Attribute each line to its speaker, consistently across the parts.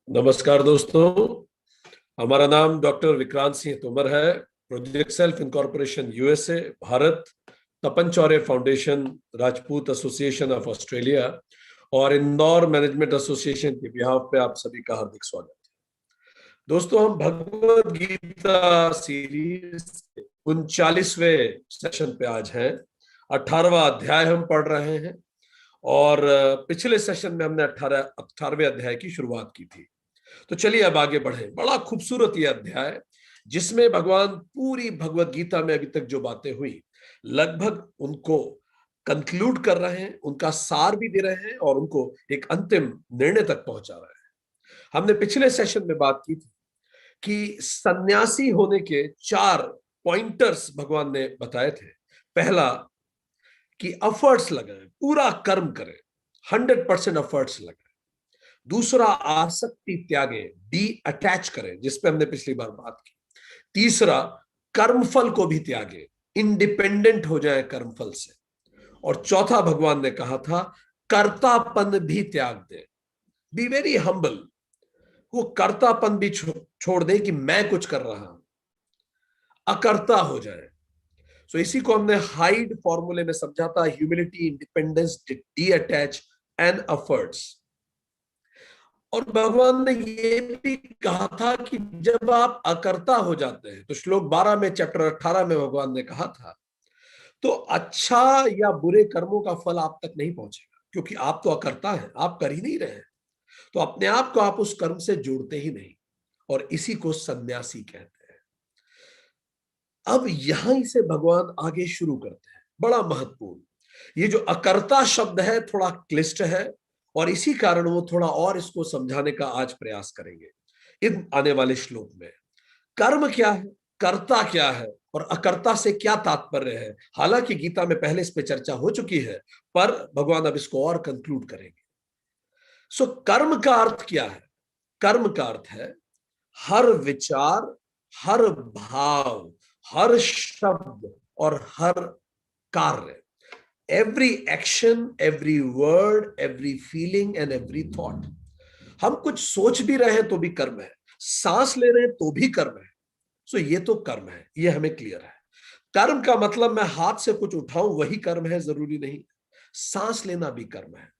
Speaker 1: नमस्कार दोस्तों। हमारा नाम डॉक्टर विक्रांत सिंह तोमर है। Project self incorporation USA Bharat, Tapan Chaure foundation, Rajput association of Australia और इंदौर मैनेजमेंट एसोसिएशन के बिहाफ पे आप सभी का हार्दिक स्वागत है। दोस्तों, हम भगवत गीता सीरीज 39वें सेशन पे आज हैं। 18वां अध्याय हम पढ़ रहे हैं और पिछले सेशन में हमने 18वें अध्याय की शुरुआत की थी। तो चलिए अब आगे बढ़े। बड़ा खूबसूरत यह अध्याय जिसमें भगवान पूरी भगवत गीता में अभी तक जो बातें हुई लगभग उनको कंक्लूड कर रहे हैं, उनका सार भी दे रहे हैं और उनको एक अंतिम निर्णय तक पहुंचा रहे हैं। हमने पिछले सेशन में बात की थी कि सन्यासी होने के 4 पॉइंटर्स भगवान ने बताए थे। पहला कि एफर्ट्स लगाएं, पूरा कर्म करें, 100% एफर्ट्स लगाएं। दूसरा, आसक्ति त्यागे, डी अटैच करें, जिसपे हमने पिछली बार बात की। तीसरा, कर्मफल को भी त्यागे, इंडिपेंडेंट हो जाए कर्मफल से। और चौथा, भगवान ने कहा था कर्तापन भी त्याग दे, बी वेरी हम्बल। वो कर्तापन भी छोड़ दे कि मैं कुछ कर रहा हूं, अकर्ता हो जाए। सो इसी को हमने हाइड फॉर्मूले में समझा था, humility, independence, D attach and efforts. और भगवान ने ये भी कहा था कि जब आप अकर्ता हो जाते हैं, तो श्लोक 12 में, चैप्टर 18 में भगवान ने कहा था, तो अच्छा या बुरे कर्मों का फल आप तक नहीं पहुंचेगा, क्योंकि आप तो अकर्ता हैं, आप कर ही नहीं रहे हैं। तो अपने आप को आप उस कर्म से जोड़ते ही नहीं, और इसी को सन्यासी कहते हैं। अब यहां से भगवान आगे शुरू करते हैं, बड़ा महत्वपूर्ण। ये जो अकर्ता शब्द है थोड़ा क्लिष्ट है, और इसी कारण वो थोड़ा और इसको समझाने का आज प्रयास करेंगे इन आने वाले श्लोक में। कर्म क्या है, कर्ता क्या है, और अकर्ता से क्या तात्पर्य है। हालांकि गीता में पहले इस पे चर्चा हो चुकी है, पर भगवान अब इसको और कंक्लूड करेंगे। सो कर्म का अर्थ क्या है? कर्म का अर्थ है हर विचार, हर भाव, हर शब्द और हर कार्य, every action, every word, every feeling and every thought. हम कुछ सोच भी रहे हैं तो भी कर्म है, सांस ले रहे हैं तो भी कर्म है। सो ये तो कर्म है, ये हमें क्लियर है। कर्म का मतलब मैं हाथ से कुछ उठाऊं वही कर्म है, जरूरी नहीं। सांस लेना भी कर्म है।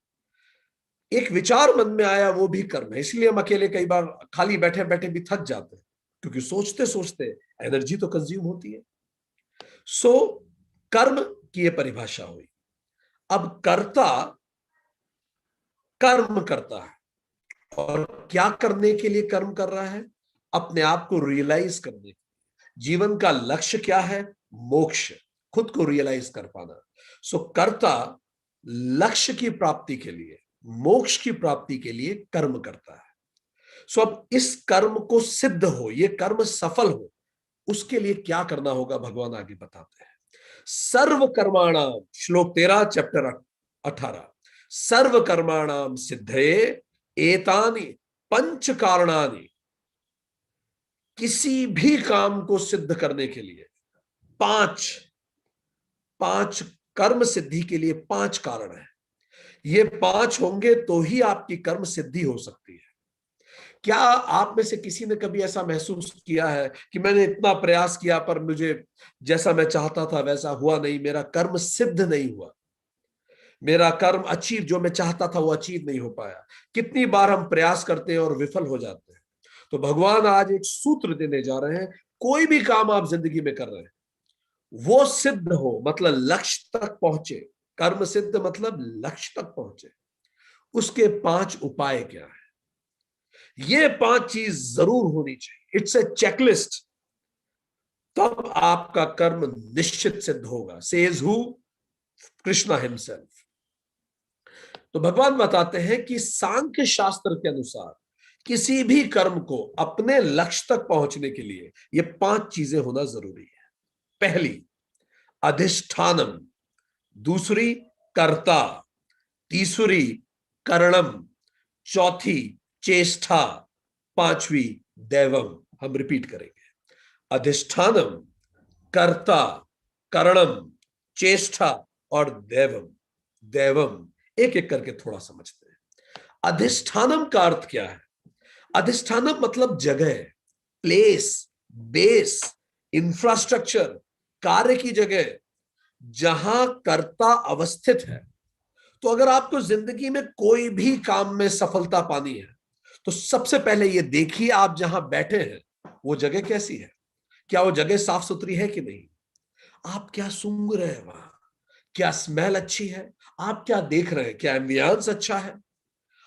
Speaker 1: एक विचार मन में आया वो भी कर्म है। इसलिए हम अकेले कई बार खाली बैठे बैठे भी थक जाते हैं, क्योंकि सोचते सोचते एनर्जी तो कंज्यूम होती है। सो कर्म की यह परिभाषा हुई। अब कर्ता कर्म करता है, और क्या करने के लिए कर्म कर रहा है? अपने आप को रियलाइज करने। जीवन का लक्ष्य क्या है? मोक्ष, खुद को रियलाइज कर पाना। सो कर्ता लक्ष्य की प्राप्ति के लिए, मोक्ष की प्राप्ति के लिए कर्म करता है। सो अब इस कर्म को सिद्ध हो, ये कर्म सफल हो, उसके लिए क्या करना होगा भगवान आगे बताते हैं। सर्व कर्माणाम, श्लोक 13 चैप्टर 18, सर्व कर्माणाम सिद्धये एतानि पंच कारणानि। किसी भी काम को सिद्ध करने के लिए पांच पांच कर्म सिद्धि के लिए 5 कारण है। ये 5 होंगे तो ही आपकी कर्म सिद्धि हो सकती है। क्या आप में से किसी ने कभी ऐसा महसूस किया है कि मैंने इतना प्रयास किया पर मुझे जैसा मैं चाहता था वैसा हुआ नहीं, मेरा कर्म सिद्ध नहीं हुआ, मेरा कर्म अचीव, जो मैं चाहता था वो अचीव नहीं हो पाया? कितनी बार हम प्रयास करते हैं और विफल हो जाते हैं। तो भगवान आज एक सूत्र देने जा रहे हैं। कोई भी काम आप जिंदगी में कर रहे हैं, वो सिद्ध हो, मतलब लक्ष्य तक पहुंचे। कर्म सिद्ध मतलब लक्ष्य तक पहुंचे। उसके 5 उपाय क्या है? ये 5 चीज जरूर होनी चाहिए। It's a checklist. तब आपका कर्म निश्चित सिद्ध होगा। Says who? कृष्णा हिमसेल्फ। तो भगवान बताते हैं कि सांख्य शास्त्र के अनुसार किसी भी कर्म को अपने लक्ष्य तक पहुंचने के लिए ये 5 चीजें होना जरूरी है। पहली, अधिष्ठानम। दूसरी, कर्ता। तीसरी, करणम। चौथी, चेष्टा। पांचवी, दैवम। हम रिपीट करेंगे। अधिष्ठानम, कर्ता, करणम, चेष्टा और दैवम। दैवम एक एक करके थोड़ा समझते हैं। अधिष्ठानम का अर्थ क्या है? अधिष्ठानम मतलब जगह, प्लेस, बेस, इंफ्रास्ट्रक्चर, कार्य की जगह, जहां कर्ता अवस्थित है। तो अगर आपको जिंदगी में कोई भी काम में सफलता पानी है तो सबसे पहले ये देखिए आप जहां बैठे हैं वो जगह कैसी है। क्या वो जगह साफ सुथरी है कि नहीं? आप क्या सूंघ रहे हैं वहां? क्या स्मेल अच्छी है? आप क्या देख रहे हैं? क्या एम्बियंस अच्छा है?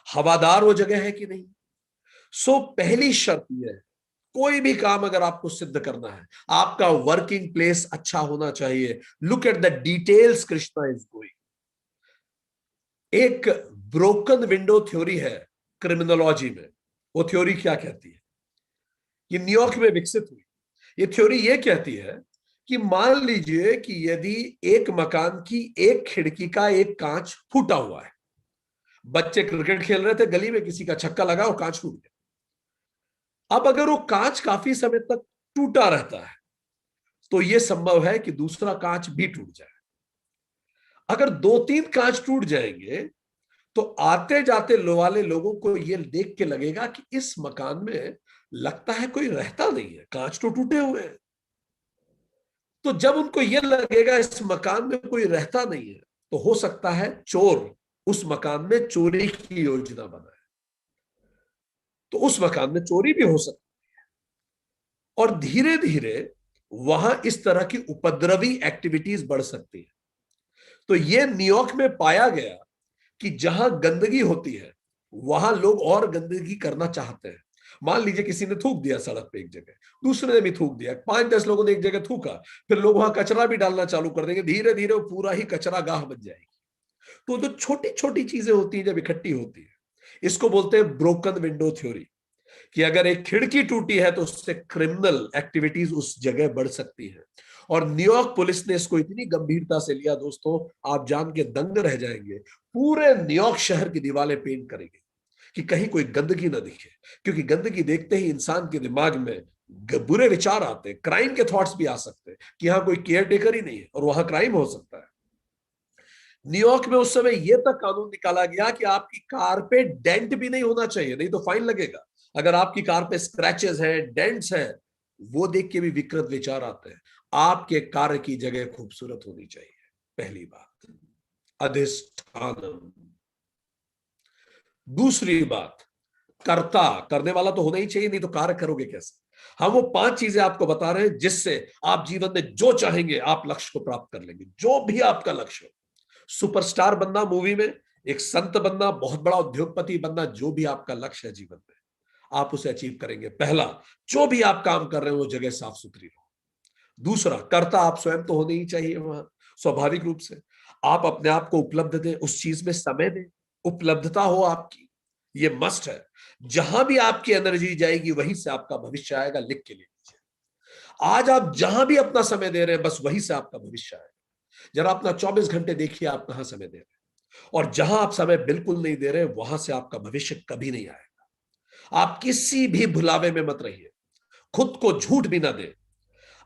Speaker 1: हवादार वो जगह है कि नहीं? सो पहली शर्त यह है, कोई भी काम अगर आपको सिद्ध करना है, आपका वर्किंग प्लेस अच्छा होना चाहिए। Look at the details Krishna is going. एक ब्रोकन विंडो थ्योरी है क्रिमिनोलॉजी में। वो थ्योरी क्या कहती है? ये न्यूयॉर्क में विकसित हुई। ये थ्योरी ये कहती है कि मान लीजिए कि यदि एक मकान की एक खिड़की का एक कांच फूटा हुआ है, बच्चे क्रिकेट खेल रहे थे गली में, किसी का छक्का लगा और कांच टूट गया। अब अगर वो कांच काफी समय तक टूटा रहता है तो यह संभव है कि दूसरा कांच भी टूट जाए। अगर दो तीन कांच टूट जाएंगे तो आते जाते लो वाले लोगों को यह देख के लगेगा कि इस मकान में लगता है कोई रहता नहीं है, कांच तो टूटे हुए हैं। तो जब उनको यह लगेगा इस मकान में कोई रहता नहीं है तो हो सकता है चोर उस मकान में चोरी की योजना बनाए, तो उस मकान में चोरी भी हो सकती है। और धीरे धीरे वहां इस तरह की उपद्रवी एक्टिविटीज बढ़ सकती है। तो यह न्यूयॉर्क में पाया गया कि जहां गंदगी होती है वहां लोग और गंदगी करना चाहते हैं। मान लीजिए किसी ने थूक दिया सड़क पे एक जगह, दूसरे ने भी थूक दिया, 5-10 लोगों ने एक जगह थूका, फिर लोग वहां कचरा भी डालना चालू कर देंगे, धीरे धीरे वो पूरा ही कचरा गाह बन जाएगी। तो जो छोटी छोटी चीजें होती हैं जब इकट्ठी होती है, इसको बोलते हैं ब्रोकन विंडो थ्योरी। कि अगर एक खिड़की टूटी है तो उससे क्रिमिनल एक्टिविटीज उस जगह बढ़ सकती है। और न्यूयॉर्क पुलिस ने इसको इतनी गंभीरता से लिया दोस्तों, आप जान के दंग रह जाएंगे। पूरे न्यूयॉर्क शहर की दीवारें पेंट करेंगे कि कहीं कोई गंदगी ना दिखे, क्योंकि गंदगी देखते ही इंसान के दिमाग में बुरे विचार आते हैं, क्राइम के थॉट्स भी आ सकते हैं कि यहां कोई केयर टेकर ही नहीं है और वहां क्राइम हो सकता है। न्यूयॉर्क में उस समय यह तक कानून निकाला गया कि आपकी कार पे डेंट भी नहीं होना चाहिए, नहीं तो फाइन लगेगा। अगर आपकी कार पे स्क्रैचेस हैं, डेंट्स हैं, वो देख के भी विकृत विचार आते हैं। आपके कार की जगह खूबसूरत होनी चाहिए, पहली बात। अधिष्ठानम। दूसरी बात, कर्ता, करने वाला तो होना ही चाहिए, नहीं तो कार्य करोगे कैसे? हम वो 5 चीजें आपको बता रहे हैं जिससे आप जीवन में जो चाहेंगे आप लक्ष्य को प्राप्त कर लेंगे, जो भी आपका लक्ष्य हो। सुपरस्टार बनना मूवी में, एक संत बनना, बहुत बड़ा उद्योगपति बनना, जो भी आपका लक्ष्य है जीवन में आप उसे अचीव करेंगे। पहला, जो भी आप काम कर रहे हो वो जगह साफ सुथरी हो। दूसरा, कर्ता आप स्वयं तो होने ही चाहिए वहां, स्वाभाविक रूप से। आप अपने आप को उपलब्ध दें, उस चीज में समय दें, उपलब्धता हो आपकी, ये मस्ट है। जहां भी आपकी एनर्जी जाएगी वहीं से आपका भविष्य आएगा, लिख के ले लीजिए। आज आप जहां भी अपना समय दे रहे हैं बस वहीं से आपका भविष्य आएगा। जरा अपना 24 घंटे देखिए आप कहां समय दे रहे हैं, और जहां आप समय बिल्कुल नहीं दे रहे वहां से आपका भविष्य कभी नहीं आएगा। आप किसी भी भुलावे में मत रहिए, खुद को झूठ भी ना दे।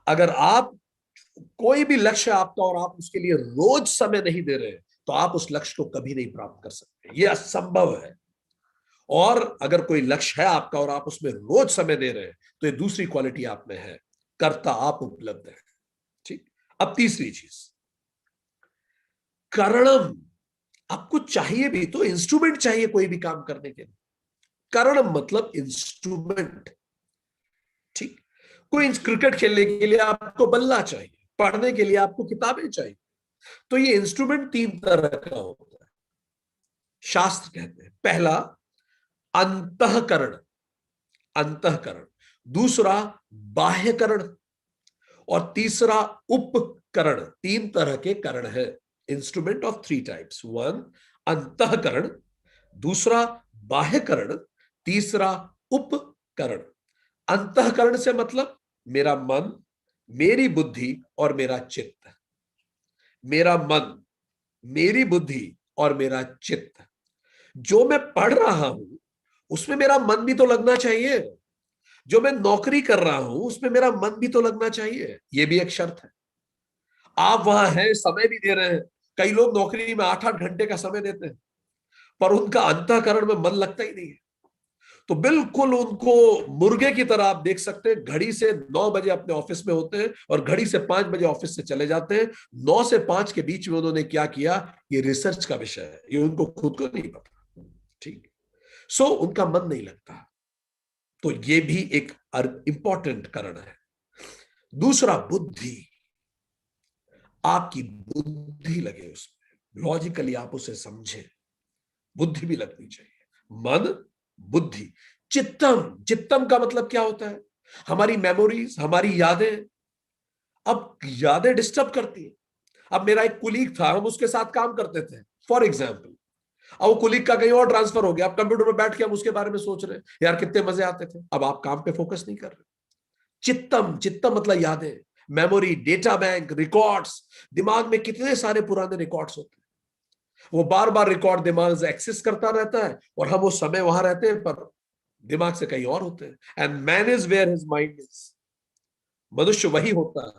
Speaker 1: अगर आप कोई भी लक्ष्य आपका और आप उसके लिए रोज समय नहीं दे रहे तो आप उस लक्ष्य को कभी नहीं प्राप्त कर सकते, यह असंभव है। और अगर कोई लक्ष्य है आपका और आप उसमें रोज समय दे रहे हैं तो ये दूसरी क्वालिटी आप में है, कर्ता आप उपलब्ध है। ठीक। अब तीसरी चीज, करणम। आपको चाहिए भी तो इंस्ट्रूमेंट चाहिए कोई भी काम करने के लिए। करणम मतलब इंस्ट्रूमेंट। ठीक। कोई क्रिकेट खेलने के लिए आपको बल्ला चाहिए, पढ़ने के लिए आपको किताबें चाहिए। तो ये इंस्ट्रूमेंट 3 तरह का होता है, शास्त्र कहते हैं। पहला, अंतःकरण, अंतःकरण। दूसरा, बाह्यकरण। और तीसरा, उपकरण। 3 तरह के करण है। Instrument of 3 types. 1 अंतःकरण, दूसरा बाह्यकरण, तीसरा उपकरण। अंतःकरण से मतलब मेरा मन, मेरी बुद्धि और मेरा चित्त। मेरा मन, मेरी बुद्धि और मेरा चित्त। जो मैं पढ़ रहा हूं उसमें मेरा मन भी तो लगना चाहिए। जो मैं नौकरी कर रहा हूं उसमें मेरा मन भी तो लगना चाहिए, यह भी एक शर्त है। आप वहां हैं, समय भी दे रहे हैं। कई लोग नौकरी में 8-8 घंटे का समय देते हैं पर उनका अंतःकरण में मन लगता ही नहीं है। तो बिल्कुल उनको मुर्गे की तरह आप देख सकते हैं, घड़ी से 9 बजे अपने ऑफिस में होते हैं और घड़ी से 5 बजे ऑफिस से चले जाते हैं। 9 से 5 के बीच में उन्होंने क्या किया, ये रिसर्च का विषय है, ये उनको खुद को नहीं पता। ठीक। सो उनका मन नहीं लगता, तो ये भी एक इंपॉर्टेंट कारण है। दूसरा, बुद्धि, आपकी बुद्धि लगे उसमें, लॉजिकली आप उसे समझें, बुद्धि भी लगनी चाहिए। मन, बुद्धि। चित्तम, चित्तम का मतलब क्या होता है, हमारी मेमोरीज, हमारी यादें। अब यादें डिस्टर्ब करती है। अब मेरा एक कुलीग था, हम उसके साथ काम करते थे फॉर एग्जाम्पल, अब वो कुलीग का कहीं और ट्रांसफर हो गया, अब कंप्यूटर पर बैठ के हम उसके बारे में सोच रहे हैं, यार कितने मजे आते थे। अब आप काम पे फोकस नहीं कर रहे। चित्तम, चित्तम मतलब यादें, मेमोरी, डेटा बैंक, रिकॉर्ड्स। दिमाग में कितने सारे पुराने रिकॉर्ड्स होते हैं, वो बार बार रिकॉर्ड दिमाग से एक्सेस करता रहता है और हम उस समय वहां रहते हैं पर दिमाग से कहीं और होते हैं। And man is where his mind is, मनुष्य वही होता है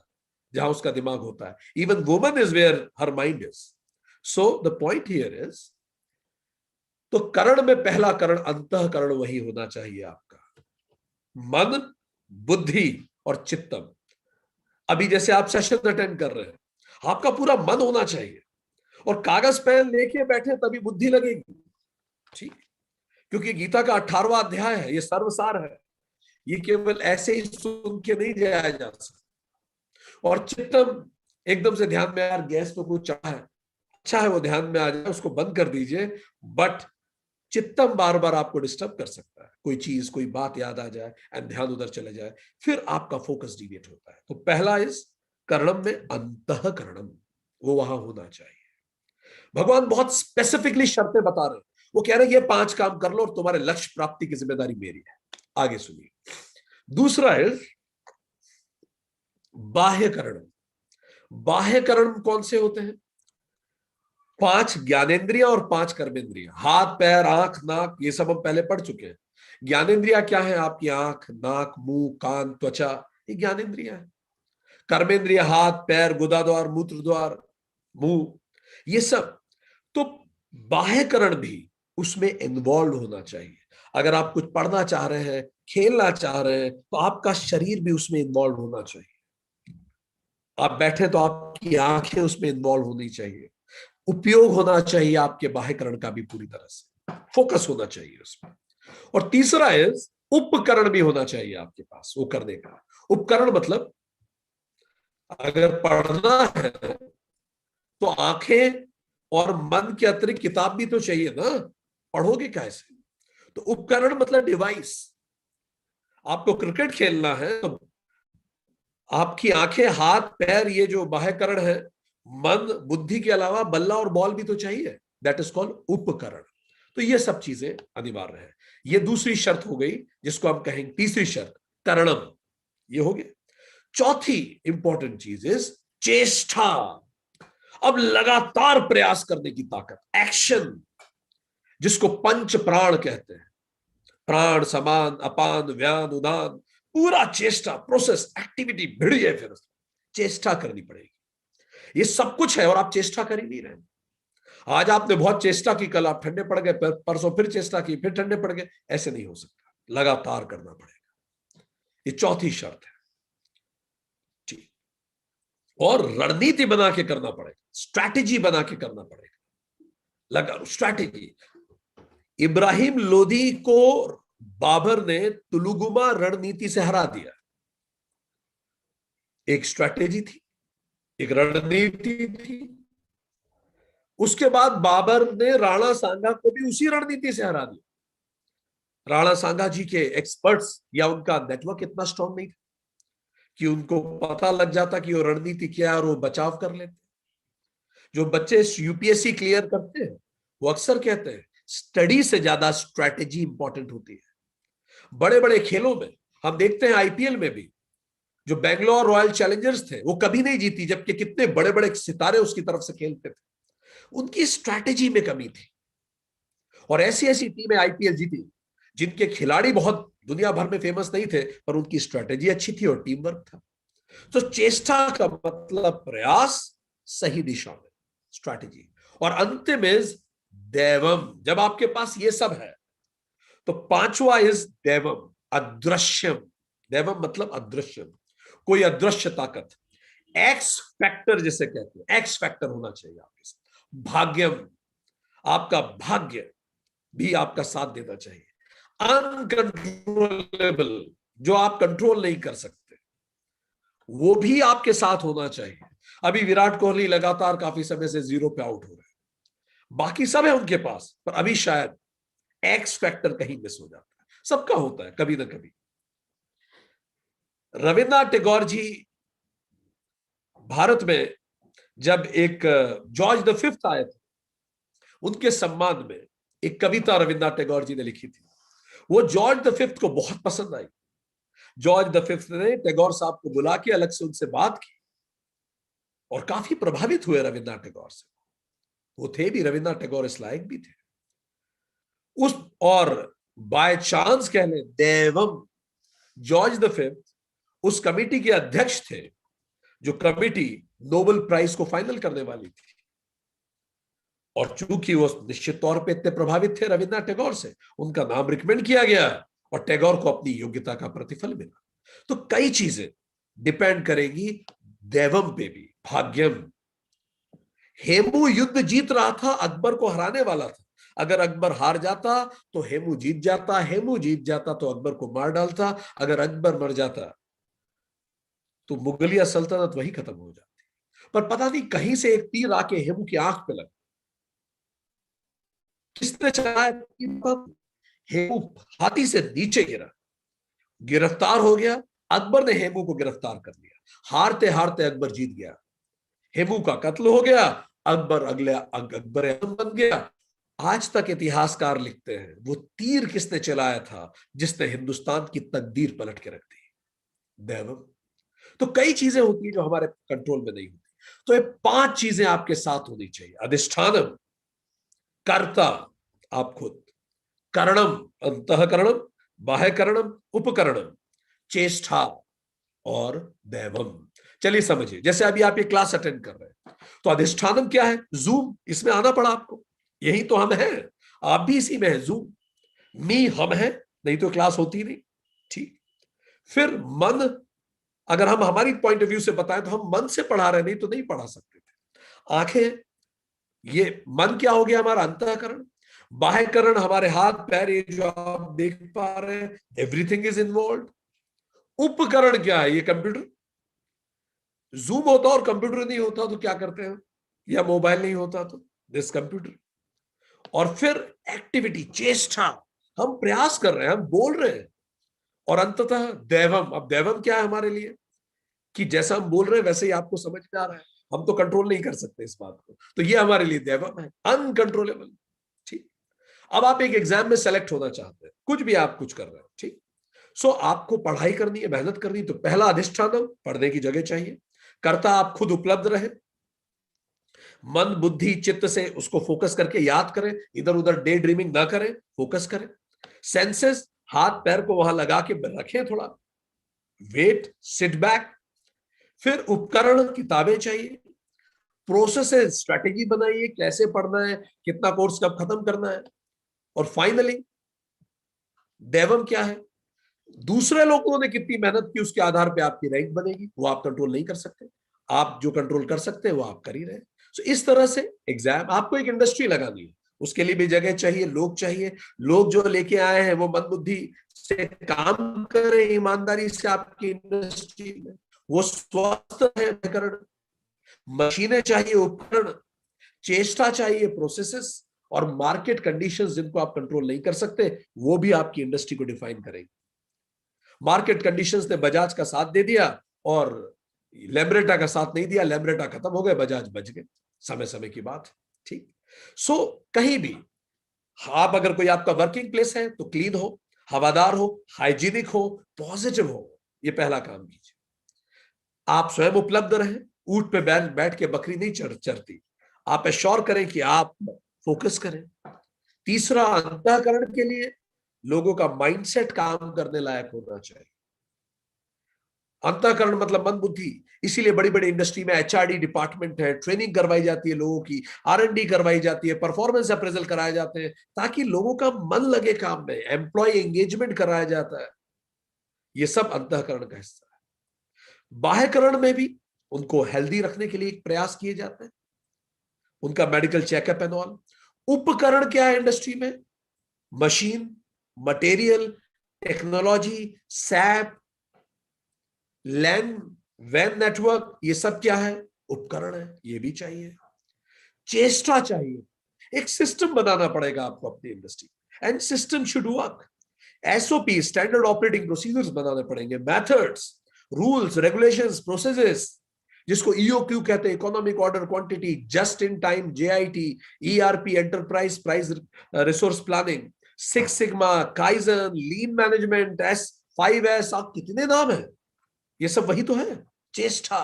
Speaker 1: जहां उसका दिमाग होता है। Even woman is where her mind is. So the point here is, तो करण में पहला करण अंतःकरण वही होना चाहिए आपका, मन, बुद्धि और चित्तम। अभी जैसे आप सेशन अटेंड कर रहे हैं, आपका पूरा मन होना चाहिए और कागज पेन लेके बैठे तभी बुद्धि लगेगी। ठीक। क्योंकि गीता का 18वां अध्याय है, ये सर्वसार है, ये केवल ऐसे ही सुन के नहीं जाया जा सकता। और चित्तम, एकदम से ध्यान में, यार गैस पे कुछ चढ़ा है, अच्छा है वो ध्यान में आ जाए, उसको बंद कर दीजिए। बट चित्तम बार बार आपको डिस्टर्ब कर सकता है, कोई चीज, कोई बात याद आ जाए एंड ध्यान उधर चले जाए, फिर आपका फोकस डिविएट होता है। तो पहला इस करणम में अंतःकरणम, वो वहां होना चाहिए। भगवान बहुत स्पेसिफिकली शर्तें बता रहे हैं, वो कह रहे हैं ये 5 काम कर लो और तुम्हारे लक्ष्य प्राप्ति की जिम्मेदारी मेरी है। आगे सुनिए। दूसरा है बाह्यकरण। बाह्यकरण कौन से होते हैं, 5 ज्ञानेंद्रिया और 5 कर्मेंद्रिया, हाथ, पैर, आंख, नाक, ये सब हम पहले पढ़ चुके हैं। ज्ञानेंद्रिया क्या है, आपकी आंख, नाक, मुंह, कान, त्वचा, ये ज्ञानेंद्रिया है। कर्मेंद्रिया हाथ, पैर, गुदाद्वार, मूत्र द्वार, मुंह, ये सब। तो बाह्यकरण भी उसमें इन्वॉल्व होना चाहिए। अगर आप कुछ पढ़ना चाह रहे हैं, खेलना चाह रहे हैं, तो आपका शरीर भी उसमें इन्वॉल्व होना चाहिए। आप बैठे तो आपकी आंखें उसमें इन्वॉल्व होनी चाहिए, उपयोग होना चाहिए आपके बाह्यकरण का भी, पूरी तरह से फोकस होना चाहिए उसमें। और तीसरा है उपकरण भी होना चाहिए आपके पास वो करने का। उपकरण मतलब अगर पढ़ना है तो आंखें और मन के अतिरिक्त किताब भी तो चाहिए ना, पढ़ोगे कैसे। तो उपकरण मतलब डिवाइस। आपको क्रिकेट खेलना है तो आपकी आंखें, हाथ, पैर, ये जो बाह्यकरण है, मन, बुद्धि के अलावा बल्ला और बॉल भी तो चाहिए, दैट इज कॉल्ड उपकरण। तो ये सब चीजें अनिवार्य है। ये दूसरी शर्त हो गई जिसको हम कहेंगे, तीसरी शर्त करणम, ये हो गया। चौथी इंपॉर्टेंट चीज इज चेष्टा। अब लगातार प्रयास करने की ताकत, एक्शन, जिसको पंच प्राण कहते हैं, प्राण, समान, अपान, व्यान, उदान, पूरा चेष्टा, प्रोसेस, एक्टिविटी भिड़ जाए, फिर चेष्टा करनी पड़ेगी। ये सब कुछ है और आप चेष्टा कर ही नहीं रहे। आज आपने बहुत चेष्टा की, कल आप ठंडे पड़ गए, परसों फिर चेष्टा की, फिर ठंडे पड़ गए, ऐसे नहीं हो सकता, लगातार करना पड़ेगा। ये चौथी शर्त है। ठीक। और रणनीति बना के करना पड़ेगा, स्ट्रैटेजी बना के करना पड़ेगा, लगा स्ट्रैटेजी। इब्राहिम लोदी को बाबर ने तुलुगुमा रणनीति से हरा दिया। एक स्ट्रैटेजी थी, एक रणनीति थी। उसके बाद बाबर ने राणा सांगा को भी उसी रणनीति से हरा दिया। राणा सांगा जी के एक्सपर्ट्स या उनका नेटवर्क इतना स्ट्रांग नहीं था कि उनको पता लग जाता कि वो रणनीति क्या है और वो बचाव कर लेते। जो बच्चे यूपीएससी क्लियर करते हैं वो अक्सर कहते हैं स्टडी से ज्यादा स्ट्रैटेजी इंपॉर्टेंट होती है। बड़े बड़े खेलों में हम देखते हैं, आईपीएल में भी जो बैंगलोर रॉयल चैलेंजर्स थे वो कभी नहीं जीती, जबकि कितने बड़े बड़े सितारे उसकी तरफ से खेलते थे। उनकी स्ट्रैटेजी में कमी थी। और ऐसी ऐसी टीमें आईपीएल जीती जिनके खिलाड़ी बहुत दुनिया भर में फेमस नहीं थे, पर उनकी स्ट्रैटेजी अच्छी थी और टीम वर्क था। तो चेष्टा का मतलब प्रयास, सही दिशा में स्ट्रैटेजी। और अंतिम इज दैवम। जब आपके पास ये सब है तो पांचवा इज दैवम, अदृश्यम। दैवम मतलब अदृश्यम, कोई अदृश्य ताकत, एक्स फैक्टर जिसे कहते हैं, एक्स फैक्टर होना चाहिए आपके साथ। भाग्यम, आपका भाग्य भी आपका साथ देना चाहिए। अनकंट्रोलेबल, जो आप कंट्रोल नहीं कर सकते, वो भी आपके साथ होना चाहिए। अभी विराट कोहली लगातार काफी समय से 0 पे आउट हो रहे हैं, बाकी सब है उनके पास, पर अभी शायद एक्स फैक्टर कहीं मिस हो जाता है। सबका होता है कभी ना कभी। रविन्द्रनाथ टैगोर जी भारत में जब एक जॉर्ज द फिफ्थ आए थे, उनके सम्मान में एक कविता रविन्द्रनाथ टैगोर जी ने लिखी थी। वो जॉर्ज द फिफ्थ को बहुत पसंद आई। जॉर्ज द फिफ्थ ने टैगोर साहब को बुला के अलग से उनसे बात की और काफी प्रभावित हुए रविन्द्रनाथ टैगोर से। वो थे भी, रविन्द्रनाथ टैगोर इस लायक भी थे उस, और बाय चांस कह लें, देवम, जॉर्ज द फिफ्थ उस कमेटी के अध्यक्ष थे जो कमेटी नोबेल प्राइज को फाइनल करने वाली थी। और चूंकि वो निश्चित तौर पे इतने प्रभावित थे रविन्द्रनाथ टैगोर से, उनका नाम रिकमेंड किया गया और टैगोर को अपनी योग्यता का प्रतिफल मिला। तो कई चीजें डिपेंड करेगी देवम पे भी, भाग्यम। हेमू युद्ध जीत रहा था, अकबर को हराने वाला था। अगर अकबर हार जाता तो हेमू जीत जाता, हेमू जीत जाता तो अकबर को मार डालता, अगर अकबर मर जाता तो मुगलिया सल्तनत वही खत्म हो जाती। पर पता नहीं कहीं से एक तीर आके हेमू की आंख पे लगा। किसने चलाया तीर? हेमू हाथी से नीचे गिरा, गिरफ्तार हो गया। अकबर ने हेमू को गिरफ्तार कर लिया। हारते हारते अकबर जीत गया, हेमू का कत्ल हो गया, अकबर आजम बन गया। आज तक इतिहासकार लिखते हैं वो तीर किसने चलाया था जिसने हिंदुस्तान की तकदीर पलट के रख दी? दैवम। तो कई चीजें होती है जो हमारे कंट्रोल में नहीं होती। तो ये 5 चीजें आपके साथ होनी चाहिए। अधिष्ठानम, कर्ता आप खुद, करणम, अंतःकरणम, बाह्यकरणम, उपकरणम, चेष्टा और दैवम। चलिए समझिए, जैसे अभी आप ये क्लास अटेंड कर रहे हैं, तो अधिष्ठानम क्या है? जूम, इसमें आना पड़ा आपको, यही तो हम हैं, आप भी इसी में है। जूम मी हम है, नहीं तो क्लास होती नहीं। ठीक। फिर मन, अगर हम हमारी पॉइंट ऑफ व्यू से बताएं तो हम मन से पढ़ा रहे, नहीं तो नहीं पढ़ा सकते थे। आंखें, ये मन क्या हो गया हमारा? अंतःकरण। बाह्यकरण हमारे हाथ पैर, ये जो आप देख पा रहे हैं, एवरीथिंग इज इन्वॉल्व। उपकरण क्या है? ये कंप्यूटर। जूम होता और कंप्यूटर नहीं होता तो क्या करते हैं, या मोबाइल नहीं होता तो दिस कंप्यूटर। और फिर एक्टिविटी, चेष्टा, हम प्रयास कर रहे हैं, हम बोल रहे हैं। और अंततः दैवम। अब दैवम क्या है हमारे लिए? कि जैसा हम बोल रहे हैं वैसे ही आपको समझ में आ रहा है, हम तो कंट्रोल नहीं कर सकते इस बात को, तो ये हमारे लिए दैवम है, अनकंट्रोलेबल। ठीक। अब आप एक एग्जाम में सेलेक्ट होना चाहते हैं, कुछ भी आप कुछ कर रहे हैं, ठीक। सो आपको पढ़ाई करनी है, मेहनत करनी है, तो पहला अधिष्ठानम, पढ़ने की जगह चाहिए। कर्ता, आप खुद उपलब्ध रहे, मन बुद्धि चित्त से उसको फोकस करके याद करें, इधर उधर डे ड्रीमिंग ना करें, फोकस करें। सेंसेस, हाथ पैर को वहां लगा के रखें थोड़ा, वेट, सिट बैक। फिर उपकरण, किताबें चाहिए। प्रोसेस, स्ट्रेटेजी बनाइए, कैसे पढ़ना है, कितना कोर्स कब खत्म करना है। और फाइनली दैवम क्या है? दूसरे लोगों ने कितनी मेहनत की उसके आधार पे आपकी रैंक बनेगी, वो आप कंट्रोल नहीं कर सकते। आप जो कंट्रोल कर सकते हैं वो आप कर ही रहे हैं। So, इस तरह से एग्जाम, आपको एक इंडस्ट्री लगानी है, उसके लिए भी जगह चाहिए, लोग चाहिए। लोग जो लेके आए हैं वो मन बुद्धि से काम करें, ईमानदारी से आपकी इंडस्ट्री में, वो स्वस्थ है। मशीनें चाहिए, उपकरण, चेष्टा चाहिए, प्रोसेसेस, और मार्केट कंडीशंस जिनको आप कंट्रोल नहीं कर सकते, वो भी आपकी इंडस्ट्री को डिफाइन करेंगे। मार्केट कंडीशंस ने बजाज का साथ दे दिया और लेमरेटा का साथ नहीं दिया, लेमरेटा खत्म हो गए, बजाज बच गए, समय समय की बात। ठीक। सो कहीं भी आप, अगर कोई आपका वर्किंग प्लेस है तो क्लीन हो, हवादार हो, हाइजीनिक हो, पॉजिटिव हो, ये पहला काम कीजिए। आप स्वयं उपलब्ध रहें, ऊंट पे बैठ के बकरी नहीं चरती, आप एश्योर करें कि आप फोकस करें। तीसरा, अंतःकरण के लिए लोगों का माइंडसेट काम करने लायक होना चाहिए। अंतःकरण मतलब मन बुद्धि। इसीलिए बड़ी बड़ी इंडस्ट्री में एचआरडी डिपार्टमेंट है, ट्रेनिंग करवाई जाती है लोगों की, आरएनडी करवाई जाती है, परफॉर्मेंस अप्रेजल कराए जाते हैं, ताकि लोगों का मन लगे काम में, एम्प्लॉय एंगेजमेंट कराया जाता है। ये सब अंतःकरण का हिस्सा है। बाह्यकरण में भी उनको हेल्दी रखने के लिए एक प्रयास किए जाते हैं, उनका मेडिकल चेकअप एंड ऑल। उपकरण क्या है इंडस्ट्री में? मशीन, मटेरियल, टेक्नोलॉजी, सैप, लैन, वैन नेटवर्क, ये सब क्या है? उपकरण है। ये भी चाहिए। चेष्टा चाहिए, एक सिस्टम बनाना पड़ेगा आपको अपनी industry, and system should work. SOP, standard operating procedures बनाने पड़ेंगे, मेथड्स, रूल्स, रेगुलेशंस, प्रोसेसेस, जिसको ईओक्यू कहते हैं, economic order quantity, just in time, JIT, ERP, enterprise price resource planning, six sigma, kaizen, lean management, S5S, आप कितने नाम है, ये सब वही तो है। चेष्टा।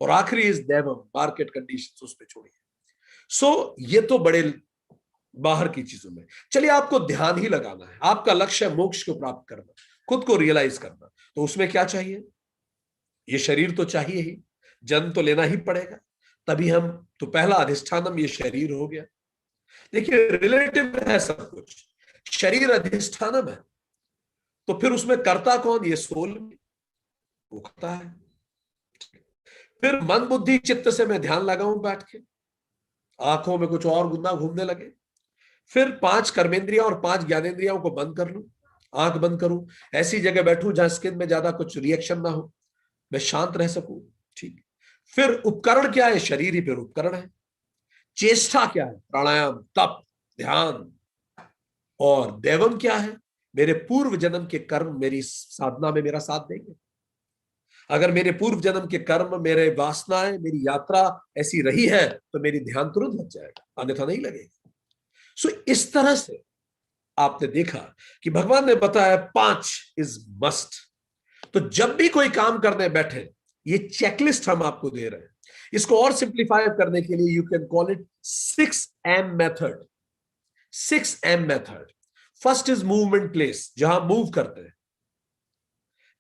Speaker 1: और आखिरी इज दैवम, मार्केट कंडीशंस, उस पे छोड़िए। सो ये तो बड़े बाहर की चीजों में। चलिए, आपको ध्यान ही लगाना है, आपका लक्ष्य है मोक्ष को प्राप्त करना, खुद को रियलाइज करना, तो उसमें क्या चाहिए? ये शरीर तो चाहिए ही, जन्म तो लेना ही पड़ेगा, तभी हम, तो पहला अधिष्ठानम ये शरीर हो गया। देखिए, रिलेटिव है सब कुछ, शरीर अधिष्ठानम है, तो फिर उसमें कर्ता कौन? ये सोल, वो करता है। फिर मन बुद्धि चित्त से मैं ध्यान लगाऊं बैठ के, आंखों में कुछ और गुना घूमने लगे, फिर 5 कर्मेंद्रियां और 5 ज्ञानेंद्रियाओं को बंद कर लूं, आंख बंद करूं, ऐसी जगह बैठूं जहां स्किन में ज्यादा कुछ रिएक्शन ना हो, मैं शांत रह सकूं। ठीक। फिर उपकरण क्या है? शरीर ही फिर उपकरण है। चेष्टा क्या है? प्राणायाम, तप, ध्यान। और देवम क्या है? मेरे पूर्व जन्म के कर्म मेरी साधना में मेरा साथ देंगे। अगर मेरे पूर्व जन्म के कर्म, मेरे वासनाएं, मेरी यात्रा ऐसी रही है, तो मेरी ध्यान तुरंत लग जाएगा, अन्यथा नहीं लगेगा। सो इस तरह से आपने देखा कि भगवान ने बताया 5 इज मस्ट। तो जब भी कोई काम करने बैठे, ये चेकलिस्ट हम आपको दे रहे हैं। इसको और सिंप्लीफाई करने के लिए you can call it 6M method. 6M method. First is movement place, जहां मूव करते हैं,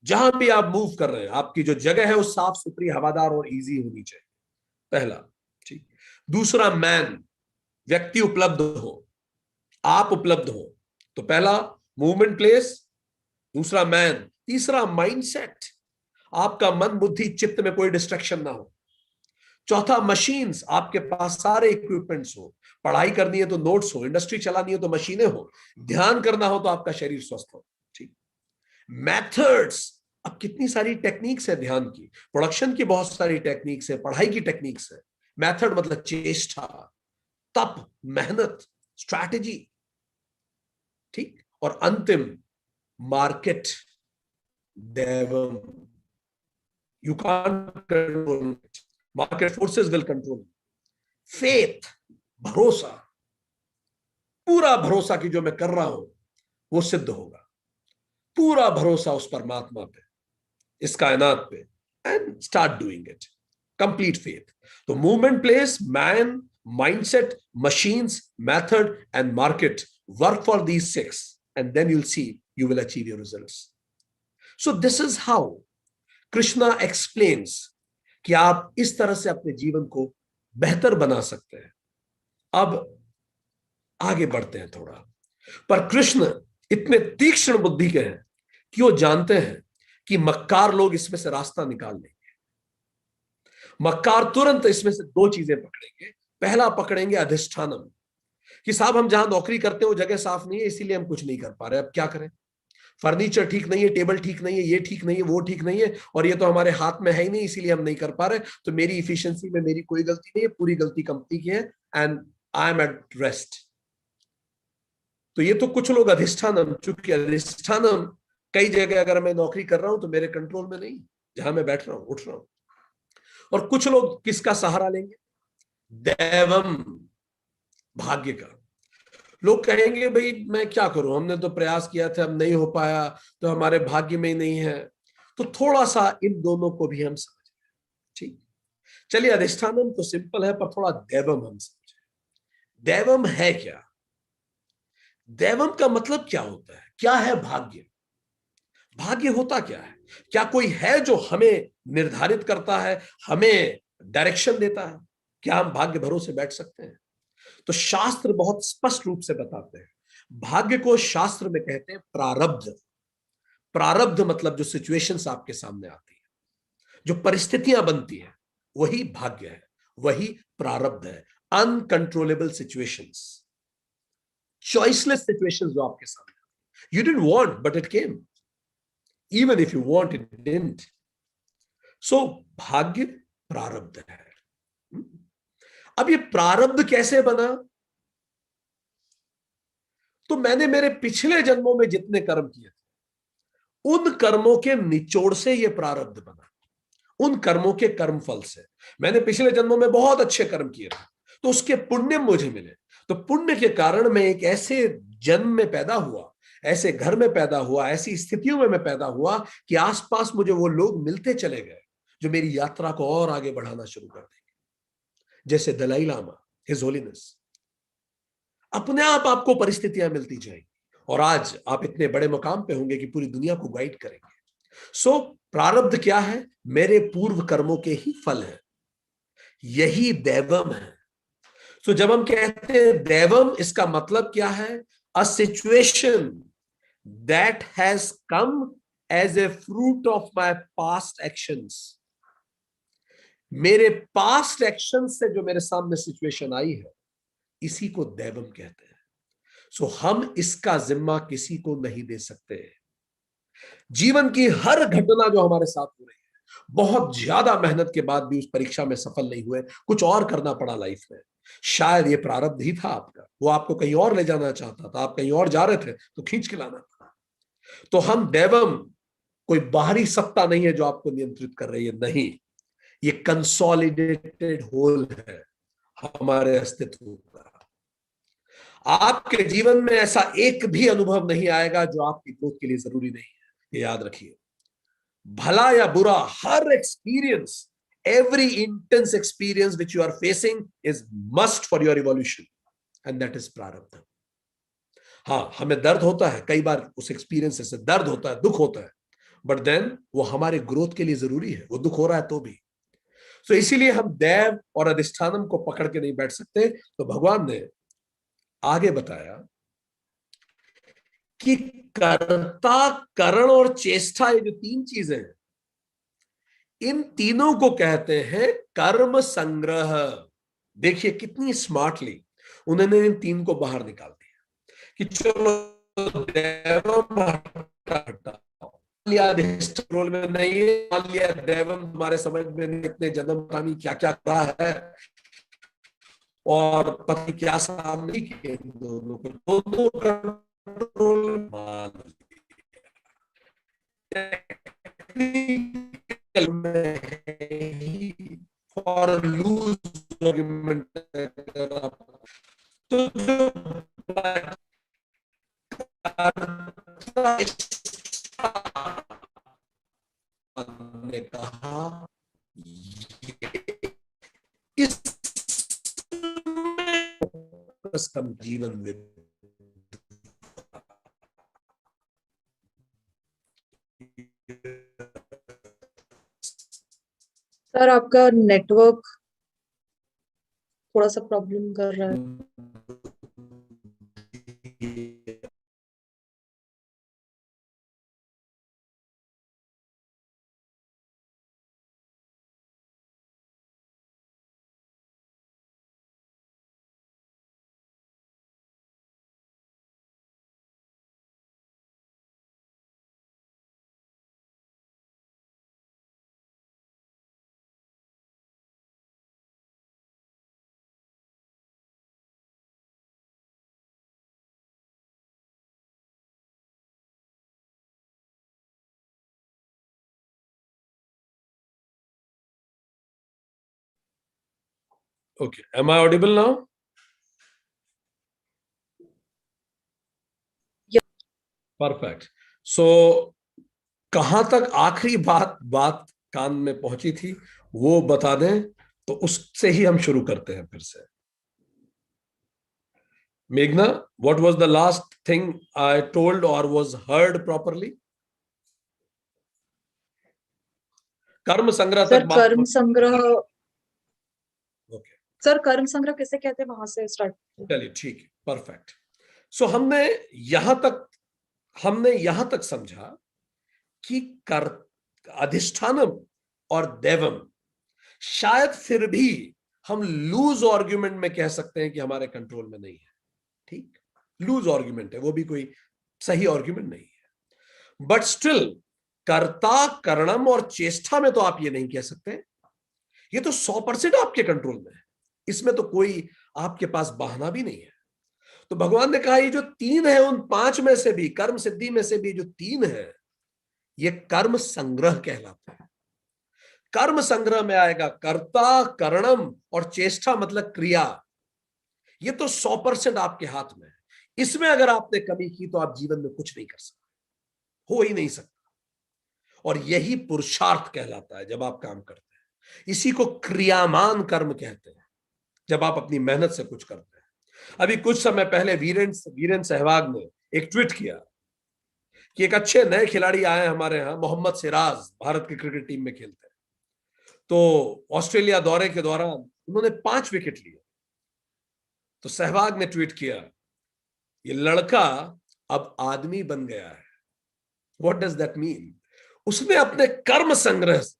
Speaker 1: जहां भी आप मूव कर रहे हैं, आपकी जो जगह है वो साफ सुथरी, हवादार और इजी होनी चाहिए, पहला। ठीक। दूसरा, मैन, व्यक्ति उपलब्ध हो, आप उपलब्ध हो, तो पहला मूवमेंट प्लेस, दूसरा मैन, तीसरा माइंडसेट, आपका मन बुद्धि चित्त में कोई डिस्ट्रैक्शन ना हो, चौथा मशीन्स, आपके पास सारे इक्विपमेंट्स हो, पढ़ाई करनी है तो नोट्स हो, इंडस्ट्री चलानी है तो मशीनें हो, ध्यान करना हो तो आपका शरीर स्वस्थ हो। ठीक। मेथड्स, अब कितनी सारी टेक्निक्स है ध्यान की, प्रोडक्शन की बहुत सारी टेक्निक्स है, पढ़ाई की टेक्निक्स है। मेथड मतलब चेष्टा, तप, मेहनत, स्ट्रैटेजी। ठीक। और अंतिम, market, Devam. You can't control it, market forces will control. Faith, भरोसा, पूरा भरोसा कि जो मैं कर रहा हूं वो सिद्ध होगा, पूरा भरोसा उस परमात्मा पे, इस कायनात पे, and start doing it, complete faith. तो movement place, man, mindset, machines, method and market, work for these 6 and then you'll see you will achieve your results. So this is how Krishna explains कि आप इस तरह से अपने जीवन को बेहतर बना सकते हैं। अब आगे बढ़ते हैं थोड़ा। पर कृष्ण इतने तीक्ष्ण बुद्धि के हैं कि वो जानते हैं कि मक्कार लोग इसमें से रास्ता निकाल लेंगे। मक्कार तुरंत इसमें से 2 चीजें पकड़ेंगे। पहला पकड़ेंगे अधिष्ठानम, कि साहब हम जहां नौकरी करते हैं वो जगह साफ नहीं है, इसीलिए हम कुछ नहीं कर पा रहे, अब क्या करें, फर्नीचर ठीक नहीं है, टेबल ठीक नहीं है, ये ठीक नहीं है, वो ठीक नहीं है, और ये तो हमारे हाथ में है ही नहीं, इसीलिए हम नहीं कर पा रहे, तो मेरी इफिशिएंसी में मेरी कोई गलती नहीं है, पूरी गलती कंपनी की है, and I am at rest. तो ये तो कुछ लोग अधिष्ठानम, चूंकि अधिष्ठानम कई जगह अगर मैं नौकरी कर रहा हूं तो मेरे कंट्रोल में नहीं, जहां मैं बैठ रहा हूं, उठ रहा हूं। और कुछ लोग किसका सहारा लेंगे? दैवम, भाग्य का। लोग कहेंगे भाई मैं क्या करूं, हमने तो प्रयास किया था, अब नहीं हो पाया, तो हमारे भाग्य में ही नहीं है। तो थोड़ा सा इन दोनों को भी हम समझें। ठीक। चलिए, अधिष्ठानम तो सिंपल है, पर थोड़ा दैवम हम समझें। दैवम है क्या? दैवम का मतलब क्या होता है? क्या है भाग्य? भाग्य होता क्या है? क्या कोई है जो हमें निर्धारित करता है, हमें डायरेक्शन देता है? क्या हम भाग्य भरोसे बैठ सकते हैं? तो शास्त्र बहुत स्पष्ट रूप से बताते हैं, भाग्य को शास्त्र में कहते हैं प्रारब्ध। प्रारब्ध मतलब जो सिचुएशंस आपके सामने आती है, जो परिस्थितियां बनती हैं, वही भाग्य है, वही प्रारब्ध है। अनकंट्रोलेबल सिचुएशंस, चॉइसलेस सिचुएशंस जो आपके सामने, you didn't want but it came, even if you want it didn't. So भाग्य प्रारब्ध है। अब ये प्रारब्ध कैसे बना? तो मैंने मेरे पिछले जन्मों में जितने कर्म किए थे, उन कर्मों के निचोड़ से ये प्रारब्ध बना, उन कर्मों के कर्म फल से। मैंने पिछले जन्मों में बहुत अच्छे कर्म किए थे, तो उसके पुण्य मुझे मिले। तो पुण्य के कारण मैं एक ऐसे जन्म में पैदा हुआ, ऐसे घर में पैदा हुआ, ऐसी स्थितियों में मैं पैदा हुआ कि आसपास मुझे वो लोग मिलते चले गए जो मेरी यात्रा को और आगे बढ़ाना शुरू कर देंगे, जैसे दलाई लामा, हिज होलीनेस। अपने आप आपको परिस्थितियां मिलती जाएंगी और आज आप इतने बड़े मुकाम पे होंगे कि पूरी दुनिया को गाइड करेंगे। सो प्रारब्ध क्या है? मेरे पूर्व कर्मों के ही फल है, यही दैवम है। सो जब हम कहते हैं दैवम, इसका मतलब क्या है? A situation that has come as a fruit of my past actions. मेरे पास्ट एक्शन से जो मेरे सामने सिचुएशन आई है, इसी को दैवम कहते हैं। सो हम इसका जिम्मा किसी को नहीं दे सकते। जीवन की हर घटना जो हमारे साथ हो रही है, बहुत ज्यादा मेहनत के बाद भी उस परीक्षा में सफल नहीं हुए, कुछ और करना पड़ा लाइफ में, शायद ये प्रारब्ध ही था आपका, वो आपको कहीं और ले जाना चाहता था, आप कहीं और जा रहे थे तो खींच के लाना था। तो हम दैवम कोई बाहरी सत्ता नहीं है जो आपको नियंत्रित कर रही है, नहीं, ये कंसोलिडेटेड होल है हमारे अस्तित्व का। आपके जीवन में ऐसा एक भी अनुभव नहीं आएगा जो आपकी ग्रोथ के लिए जरूरी नहीं है, ये याद रखिए। भला या बुरा, हर experience, every intense experience which you are facing is must for your evolution, and that is prarabdha. हाँ, हमें दर्द होता है कई बार, उस एक्सपीरियंस से दर्द होता है, दुख होता है, बट देन वो हमारे ग्रोथ के लिए जरूरी है, वो दुख हो रहा है तो भी। तो इसीलिए हम दैव और अधिष्ठानम को पकड़ के नहीं बैठ सकते। तो भगवान ने आगे बताया कि कर्ता, करण और चेष्टा, ये जो तीन चीजें हैं, इन तीनों को कहते हैं कर्म संग्रह। देखिए कितनी स्मार्टली उन्होंने इन तीन को बाहर निकाल दिया कि चलो दैवम हटाओ, लिया रोल में नहीं है, मान लिया दैवम तुम्हारे समझ में नहीं, इतने जन्म पता क्या क्या करा है और पति क्या सामने किए, दोनों को दोनों कंट्रोल मान फॉर लूज आर्गुमेंट। तो ने कहा इस कम जीवन में
Speaker 2: सर आपका नेटवर्क थोड़ा सा प्रॉब्लम कर रहा है।
Speaker 1: Okay, am I audible now?
Speaker 2: Yeah.
Speaker 1: Perfect. So कहां तक आखिरी बात कान में पहुंची थी वो बता दें, तो उससे ही हम शुरू करते हैं फिर से। मेघना, what was the last thing I told or was heard properly? कर्म संग्रह
Speaker 2: सर
Speaker 1: तक बात
Speaker 2: कर्म संग्रह,
Speaker 1: ओके,
Speaker 2: सर कर्म संग्रह किसे कहते हैं, वहां से स्टार्ट।
Speaker 1: चलिए ठीक है, परफेक्ट। सो हमने यहां तक समझा कि कर अधिष्ठानम और दैवम शायद फिर भी हम लूज आर्ग्यूमेंट में कह सकते हैं कि हमारे कंट्रोल में नहीं है। ठीक, लूज आर्ग्यूमेंट है, वो भी कोई सही आर्ग्यूमेंट नहीं है। बट स्टिल कर्ता करणम और चेष्टा में तो आप ये नहीं कह सकते, ये तो 100% आपके कंट्रोल में है, इसमें तो कोई आपके पास बहाना भी नहीं है। तो भगवान ने कहा ये जो 3 है, उन 5 में से भी, कर्म सिद्धि में से भी जो 3 है, ये कर्म संग्रह कहलाता है। कर्म संग्रह में आएगा कर्ता, करणम और चेष्टा, मतलब क्रिया। ये तो 100% आपके हाथ में है। इसमें अगर आपने कमी की तो आप जीवन में कुछ नहीं कर सकते, हो ही नहीं सकता। और यही पुरुषार्थ कहलाता है जब आप काम करते हैं। इसी को क्रियामान कर्म कहते हैं, जब आप अपनी मेहनत से कुछ करते हैं। अभी कुछ समय पहले वीरेंद्र सहवाग ने एक ट्वीट किया कि एक अच्छे नए खिलाड़ी आए हमारे यहां, मोहम्मद सिराज, भारत की क्रिकेट टीम में खेलते हैं। तो ऑस्ट्रेलिया दौरे के दौरान उन्होंने 5 विकेट लिए। तो सहवाग ने ट्वीट किया, ये लड़का अब आदमी बन गया है। What does that mean? उसने अपने कर्म संग्रह से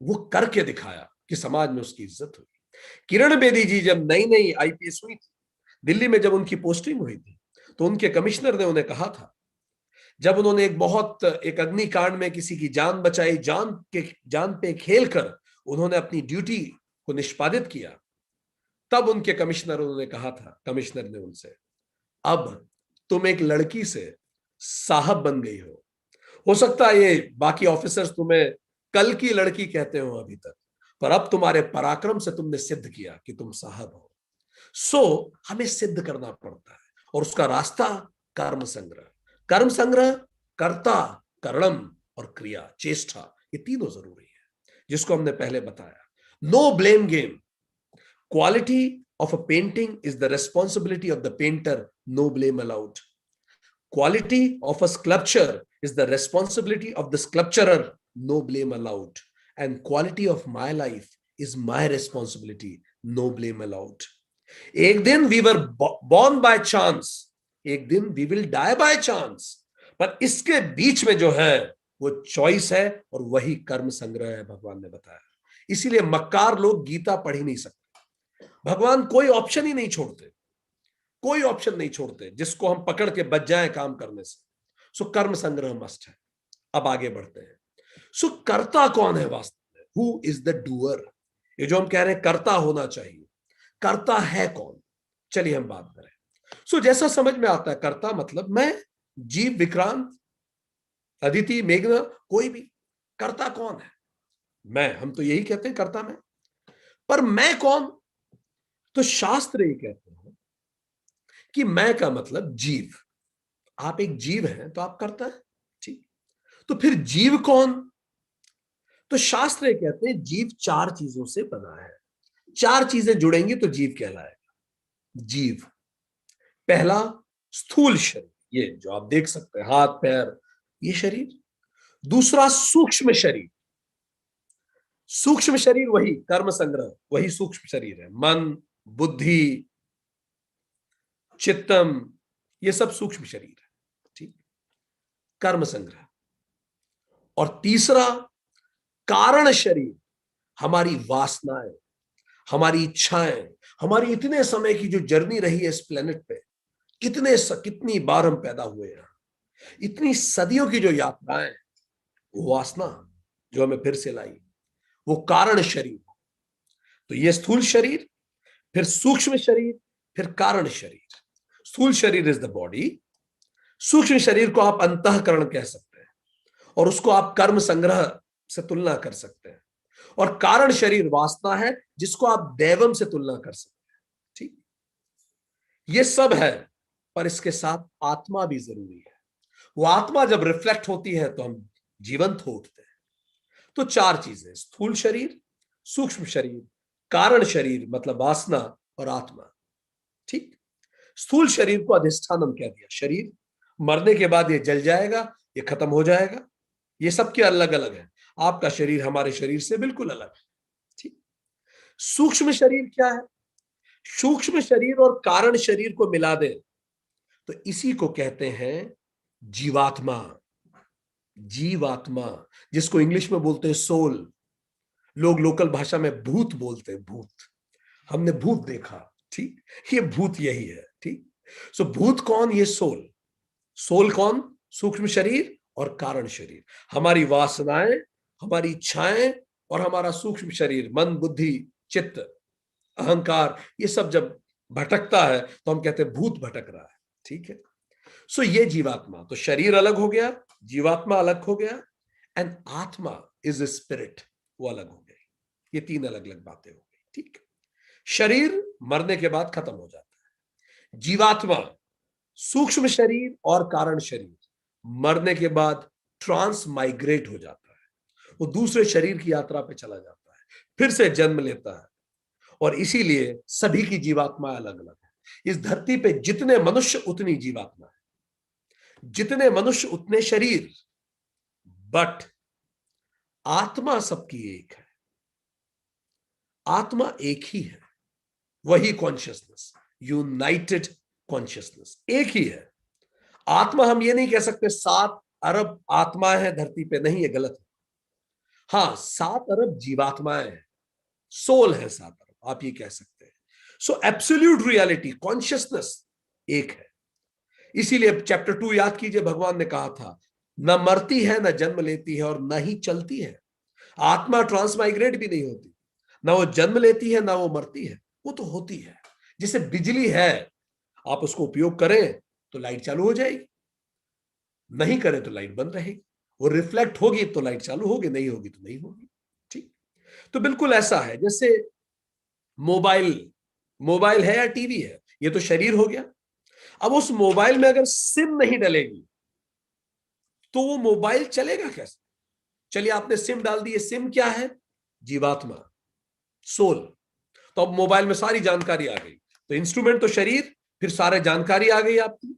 Speaker 1: वो करके दिखाया कि समाज में उसकी इज्जत हुई। किरण बेदी जी जब नई नई आईपीएस हुई थी, दिल्ली में जब उनकी पोस्टिंग हुई थी, तो उनके कमिश्नर ने उन्हें कहा था, जब उन्होंने एक अग्निकांड में किसी की जान बचाई, जान पे खेल कर उन्होंने अपनी ड्यूटी को निष्पादित किया, तब उनके कमिश्नर ने उनसे, अब तुम एक लड़की से साहब बन गई हो सकता है ये बाकी ऑफिसर्स तुम्हें कल की लड़की कहते हो अभी तक, पर अब तुम्हारे पराक्रम से तुमने सिद्ध किया कि तुम साहब हो। सो हमें सिद्ध करना पड़ता है, और उसका रास्ता कर्म संग्रह, कर्ता, करणम और क्रिया, चेष्टा, ये तीनों जरूरी है, जिसको हमने पहले बताया। No blame game. Quality of a painting is the responsibility of the painter, no blame allowed. Quality of a sculpture is the responsibility of the sculpturer, no blame allowed. And quality of my life is my responsibility, no blame allowed. एक दिन we were born by chance, एक दिन we will die by chance, पर इसके बीच में जो है वो चॉइस है, और वही कर्म संग्रह है, भगवान ने बताया। इसीलिए मक्कार लोग गीता पढ़ ही नहीं सकते। भगवान कोई ऑप्शन ही नहीं छोड़ते, कोई ऑप्शन नहीं छोड़ते जिसको हम पकड़ के बच जाएं काम करने से। सो कर्म संग्रह मस्ट है। अब आगे बढ़ते हैं। सो कर्ता कौन है वास्तव में? Who is the doer? ये जो हम कह रहे हैं कर्ता होना चाहिए, कर्ता है कौन? चलिए हम बात करें। सो जैसा समझ में आता है, कर्ता मतलब मैं, जीव, विक्रांत, अदिति, मेघना, कोई भी। कर्ता कौन है? मैं। हम तो यही कहते हैं कर्ता मैं, पर मैं कौन? तो शास्त्र ये कहते हैं कि मैं का मतलब जीव। आप एक जीव हैं तो आप कर्ता है, ठीक। तो फिर जीव कौन? तो शास्त्र कहते हैं जीव 4 चीजों से बना है। 4 चीजें जुड़ेंगी तो जीव कहलाएगा। जीव, पहला स्थूल शरीर, ये जो आप देख सकते हैं, हाथ पैर, ये शरीर। दूसरा सूक्ष्म शरीर। सूक्ष्म शरीर वही कर्म संग्रह, वही सूक्ष्म शरीर है। मन, बुद्धि, चित्तम, ये सब सूक्ष्म शरीर है, ठीक, कर्म संग्रह। और तीसरा कारण शरीर, हमारी वासनाएं, हमारी इच्छाएं, हमारी इतने समय की जो जर्नी रही है इस प्लेनेट पे, कितनी बार हम पैदा हुए हैं, इतनी सदियों की जो यात्राएं, वो वासना जो हमें फिर से लाई, वो कारण शरीर। तो ये स्थूल शरीर, फिर सूक्ष्म शरीर, फिर कारण शरीर। स्थूल शरीर इज द बॉडी, सूक्ष्म शरीर को आप अंतःकरण कह सकते हैं, और उसको आप कर्म संग्रह से तुलना कर सकते हैं। और कारण शरीर वासना है, जिसको आप दैवम से तुलना कर सकते हैं, ठीक। ये सब है, पर इसके साथ आत्मा भी जरूरी है। वो आत्मा जब रिफ्लेक्ट होती है तो हम जीवंत हो उठते हैं। तो 4 चीजें, स्थूल शरीर, सूक्ष्म शरीर, कारण शरीर मतलब वासना, और आत्मा, ठीक। स्थूल शरीर को अधिष्ठानम कह दिया। शरीर मरने के बाद ये जल जाएगा, ये खत्म हो जाएगा, ये सबके अलग अलग है। आपका शरीर हमारे शरीर से बिल्कुल अलग है। ठीक। सूक्ष्म शरीर क्या है? सूक्ष्म शरीर और कारण शरीर को मिला दे तो इसी को कहते हैं जीवात्मा। जीवात्मा, जिसको इंग्लिश में बोलते हैं सोल, लोग लोकल भाषा में भूत बोलते हैं। भूत, हमने भूत देखा। ठीक, ये भूत यही है। ठीक। सो भूत कौन? ये सोल। सोल कौन? सूक्ष्म शरीर और कारण शरीर। हमारी वासनाएं, हमारी इच्छाएं और हमारा सूक्ष्म शरीर, मन, बुद्धि, चित्त, अहंकार, ये सब जब भटकता है तो हम कहते हैं भूत भटक रहा है। ठीक है। सो ये जीवात्मा, तो शरीर अलग हो गया, जीवात्मा अलग हो गया, एंड आत्मा इज ए स्पिरिट, वो अलग हो गई। ये तीन अलग अलग बातें हो गई। ठीक। शरीर मरने के बाद खत्म हो जाता है। जीवात्मा, सूक्ष्म शरीर और कारण शरीर, मरने के बाद ट्रांस माइग्रेट हो जाता है, वो दूसरे शरीर की यात्रा पे चला जाता है, फिर से जन्म लेता है। और इसीलिए सभी की जीवात्मा अलग अलग है। इस धरती पे जितने मनुष्य उतनी जीवात्मा है, जितने मनुष्य उतने शरीर, बट आत्मा सबकी एक है। आत्मा एक ही है, वही कॉन्शियसनेस, यूनाइटेड कॉन्शियसनेस एक ही है। आत्मा, हम ये नहीं कह सकते 7 अरब आत्मा है धरती पे, नहीं, ये गलत है। हाँ, 7 अरब जीवात्माएं हैं, सोल है 7 अरब, आप ये कह सकते हैं। सो एब्सोल्यूट रियलिटी, कॉन्शियसनेस एक है। इसीलिए चैप्टर 2 याद कीजिए, भगवान ने कहा था न मरती है, न जन्म लेती है और न ही चलती है। आत्मा ट्रांसमाइग्रेट भी नहीं होती, ना वो जन्म लेती है, ना वो मरती है, वो तो होती है। जैसे बिजली है, आप उसको उपयोग करें तो लाइट चालू हो जाएगी, नहीं करें तो लाइट बंद रहेगी। वो रिफ्लेक्ट होगी तो लाइट चालू होगी, नहीं होगी तो नहीं होगी। ठीक। तो बिल्कुल ऐसा है जैसे मोबाइल, मोबाइल है या टीवी है, ये तो शरीर हो गया। अब उस मोबाइल में अगर सिम नहीं डलेगी तो वो मोबाइल चलेगा कैसे? चलिए, आपने सिम डाल दी, सिम क्या है? जीवात्मा, सोल। तो अब मोबाइल में सारी जानकारी आ गई, तो इंस्ट्रूमेंट तो शरीर, फिर सारे जानकारी आ गई आपकी,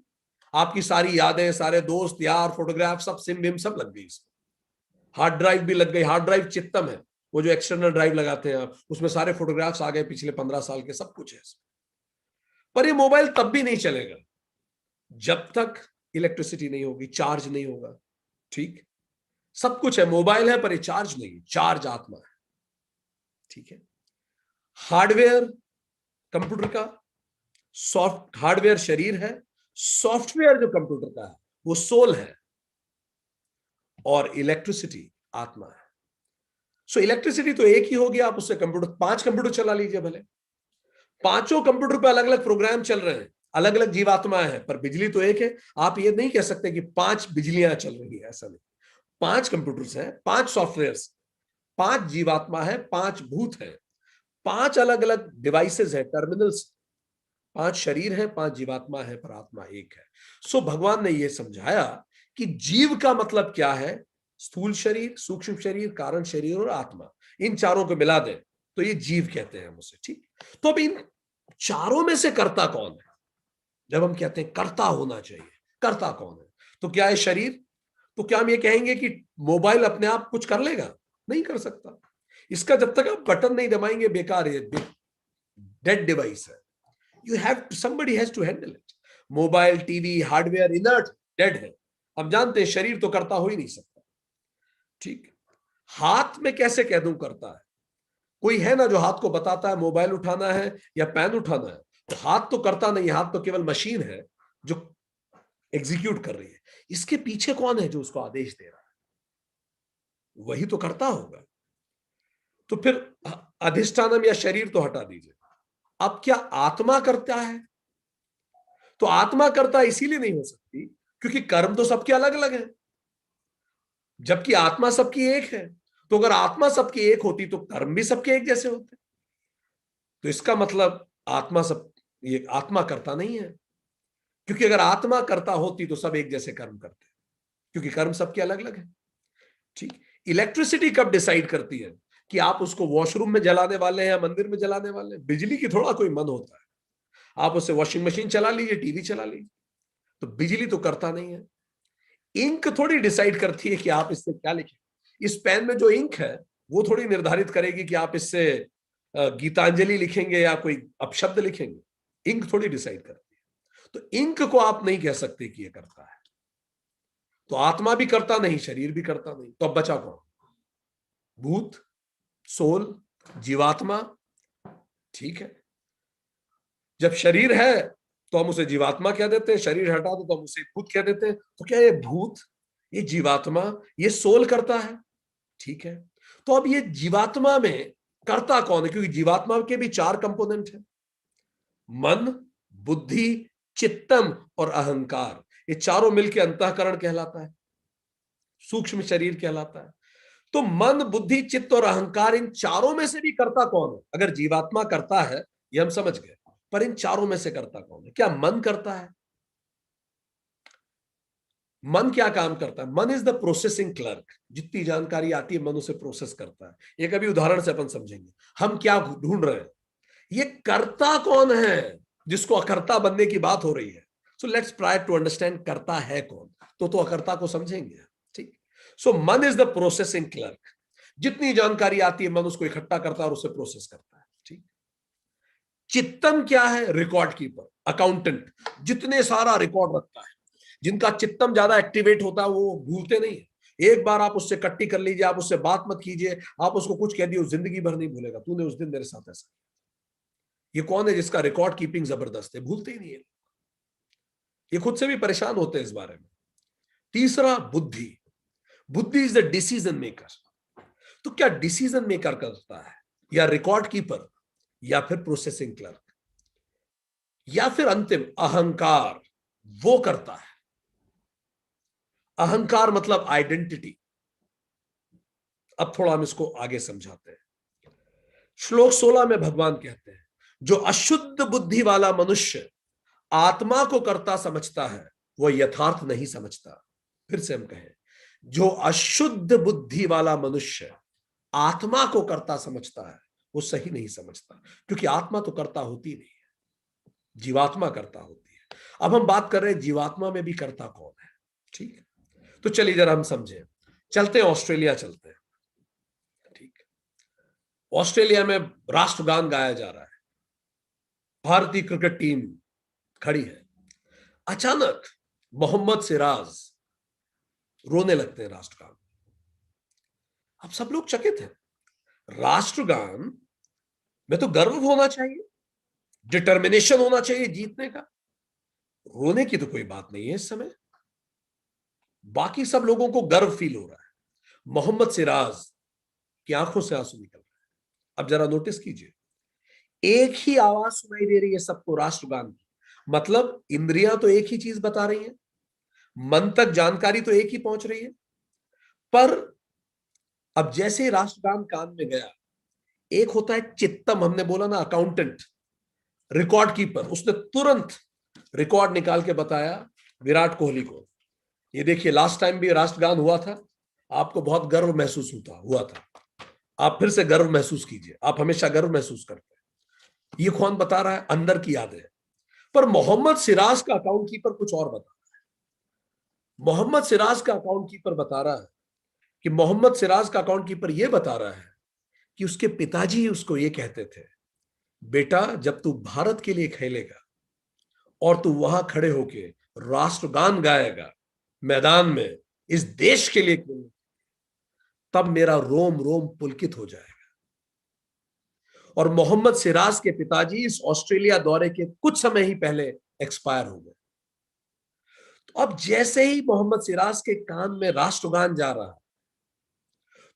Speaker 1: आपकी सारी यादें, सारे दोस्त यार, फोटोग्राफ, सब सिम विम सब लग गई इसमें। हार्ड ड्राइव भी लग गई। हार्ड ड्राइव चित्तम है, वो जो एक्सटर्नल ड्राइव लगाते हैं आप, उसमें सारे फोटोग्राफ्स आ गए पिछले 15 साल के, सब कुछ है इसमें। पर ये मोबाइल तब भी नहीं चलेगा जब तक इलेक्ट्रिसिटी नहीं होगी, चार्ज नहीं होगा। ठीक। सब कुछ है, मोबाइल है पर ये चार्ज नहीं, चार्ज आत्मा है। ठीक है। हार्डवेयर कंप्यूटर का, सॉफ्ट हार्डवेयर शरीर है, सॉफ्टवेयर जो कंप्यूटर का है वो सोल है, और इलेक्ट्रिसिटी आत्मा है। सो इलेक्ट्रिसिटी तो एक ही होगी, आप उससे कंप्यूटर, 5 कंप्यूटर चला लीजिए भले, पांचों कंप्यूटर पे अलग अलग प्रोग्राम चल रहे हैं, अलग अलग जीवात्माएं हैं, पर बिजली तो एक है। आप ये नहीं कह सकते कि 5 बिजलियां चल रही है, ऐसा नहीं। 5 कंप्यूटर्स हैं, 5 सॉफ्टवेयर्स, 5 जीवात्मा है, 5 भूत है, 5 अलग अलग डिवाइसेस है, टर्मिनल्स, 5 शरीर है, 5 जीवात्मा है, पर आत्मा एक है। सो भगवान ने यह समझाया कि जीव का मतलब क्या है? स्थूल शरीर, सूक्ष्म शरीर, कारण शरीर और आत्मा, इन चारों को मिला दे तो ये जीव कहते हैं हम उसे। ठीक। तो अब इन चारों में से कर्ता कौन है? जब हम कहते हैं कर्ता होना चाहिए, कर्ता कौन है? तो क्या है शरीर? तो क्या हम ये कहेंगे कि मोबाइल अपने आप कुछ कर लेगा? नहीं कर सकता। इसका जब तक आप बटन नहीं दबाएंगे, बेकार है, डेड डिवाइस है। You have to, somebody has to handle it. Mobile, TV, hardware inert, dead है। हम जानते हैं शरीर तो करता हो ही नहीं सकता। ठीक। हाथ में कैसे कह दूं करता है? कोई है ना जो हाथ को बताता है मोबाइल उठाना है या पेन उठाना है? तो हाथ तो करता नहीं, हाथ तो केवल मशीन है जो एग्जीक्यूट कर रही है। इसके पीछे कौन है जो उसको आदेश दे रहा है? वही तो करता होगा। तो फिर अधिष्ठानम या शरीर तो हटा दीजिए, अब क्या आत्मा करता है? तो आत्मा करता इसीलिए नहीं हो सकती क्योंकि कर्म तो सबके अलग अलग है, जबकि आत्मा सबकी एक है। तो अगर आत्मा सबकी एक होती तो कर्म भी सबके एक जैसे होते। तो इसका मतलब आत्मा सब, ये आत्मा करता नहीं है, क्योंकि अगर आत्मा करता होती तो सब एक जैसे कर्म करते, क्योंकि कर्म सबके अलग अलग है। ठीक। इलेक्ट्रिसिटी कब डिसाइड करती है कि आप उसको वॉशरूम में जलाने वाले हैं या मंदिर में जलाने वाले हैं? बिजली की थोड़ा कोई मन होता है, आप उससे वॉशिंग मशीन चला लीजिए, टीवी चला लीजिए, तो बिजली तो करता नहीं है। इंक थोड़ी डिसाइड करती है कि आप इससे क्या लिखें। इस पेन में जो इंक है वो थोड़ी निर्धारित करेगी कि आप इससे गीतांजलि लिखेंगे या कोई अपशब्द लिखेंगे। इंक थोड़ी डिसाइड करती है। तो इंक को आप नहीं कह सकते कि ये करता है। तो आत्मा भी करता नहीं, शरीर भी करता नहीं, तो अब बचा कौन? भूत, सोल, जीवात्मा। ठीक है, जब शरीर है तो हम उसे जीवात्मा कह देते हैं, शरीर हटा दो तो हम उसे भूत कह देते हैं। तो क्या ये भूत, ये जीवात्मा, ये सोल करता है? ठीक है, तो अब ये जीवात्मा में करता कौन है? क्योंकि जीवात्मा के भी 4 कंपोनेंट है, मन, बुद्धि, चित्तम और अहंकार। ये चारों मिलकर अंतःकरण कहलाता है, सूक्ष्म शरीर कहलाता है। तो मन, बुद्धि, चित्त और अहंकार, इन चारों में से भी करता कौन है? अगर जीवात्मा करता है ये हम समझ गए, पर इन चारों में से करता कौन है? क्या मन करता है? मन क्या काम करता है? मन इज द प्रोसेसिंग क्लर्क। जितनी जानकारी आती है मन उसे प्रोसेस करता है। एक अभी उदाहरण से अपन समझेंगे हम क्या ढूंढ रहे हैं। ये करता कौन है जिसको अकर्ता बनने की बात हो रही है? So let's try to understand करता है कौन, तो अकर्ता को समझेंगे। ठीक, सो मन इज द प्रोसेसिंग क्लर्क। जितनी जानकारी आती है मन उसको इकट्ठा करता है और उसे प्रोसेस करता है। ठीक, चित्तम क्या है? रिकॉर्ड कीपर, अकाउंटेंट, जितने सारा रिकॉर्ड रखता है। जिनका चित्तम ज्यादा एक्टिवेट होता है वो भूलते नहीं है। एक बार आप उससे कट्टी कर लीजिए, आप उससे बात मत कीजिए, आप उसको कुछ कह दिए, जिंदगी भर नहीं भूलेगा, तूने उस दिन मेरे साथ ऐसा। ये कौन है जिसका रिकॉर्ड कीपिंग जबरदस्त है? भूलते ही नहीं है। ये खुद से भी परेशान होते हैं इस बारे में। तीसरा, बुद्धि। बुद्धि इज द डिसीजन मेकर। तो क्या डिसीजन मेकर करता है, या रिकॉर्ड कीपर, या फिर प्रोसेसिंग क्लर्क, या फिर अंतिम अहंकार, वो करता है? अहंकार मतलब आइडेंटिटी। अब थोड़ा हम इसको आगे समझाते हैं। श्लोक 16 में भगवान कहते हैं, जो अशुद्ध बुद्धि वाला मनुष्य आत्मा को कर्ता समझता है वह यथार्थ नहीं समझता। फिर से हम कहें, जो अशुद्ध बुद्धि वाला मनुष्य आत्मा को कर्ता समझता है वो सही नहीं समझता, क्योंकि आत्मा तो कर्ता होती नहीं है, जीवात्मा कर्ता होती है। अब हम बात कर रहे हैं जीवात्मा में भी कर्ता कौन है। ठीक है, तो चलिए जरा हम समझें। चलते हैं ऑस्ट्रेलिया, चलते हैं। ठीक, ऑस्ट्रेलिया में राष्ट्रगान गाया जा रहा है, भारतीय क्रिकेट टीम खड़ी है। अचानक मोहम्मद सिराज रोने लगते हैं राष्ट्रगान। अब सब लोग चकित हैं। राष्ट्रगान में तो गर्व होना चाहिए, डिटर्मिनेशन होना चाहिए जीतने का। रोने की तो कोई बात नहीं है इस समय। बाकी सब लोगों को गर्व फील हो रहा है, मोहम्मद सिराज की आंखों से आंसू निकल रहे हैं। अब जरा नोटिस कीजिए, एक ही आवाज सुनाई दे रही है सबको राष्ट्रगान की। मतलब इंद्रियां तो एक ही चीज बता रही हैं, मन तक जानकारी तो एक ही पहुंच रही है, पर अब जैसे ही राष्ट्रगान कान में गया, एक होता है चित्तम, हमने बोला ना अकाउंटेंट, रिकॉर्ड कीपर, उसने तुरंत रिकॉर्ड निकाल के बताया विराट कोहली को, ये देखिए लास्ट टाइम भी राष्ट्रगान हुआ था, आपको बहुत गर्व महसूस हुआ था, आप फिर से गर्व महसूस कीजिए, आप हमेशा गर्व महसूस करते हैं। ये कौन बता रहा है? अंदर की यादें। पर मोहम्मद सिराज का अकाउंट कीपर कुछ और बता रहा है। मोहम्मद सिराज का अकाउंट कीपर बता रहा है कि मोहम्मद सिराज का अकाउंट कीपर यह बता रहा है कि उसके पिताजी उसको ये कहते थे, बेटा जब तू भारत के लिए खेलेगा और तू वहां खड़े होके राष्ट्रगान गाएगा मैदान में इस देश के लिए, तब मेरा रोम रोम पुलकित हो जाएगा। और मोहम्मद सिराज के पिताजी इस ऑस्ट्रेलिया दौरे के कुछ समय ही पहले एक्सपायर हो गए। तो अब जैसे ही मोहम्मद सिराज के कान में राष्ट्रगान जा रहा है,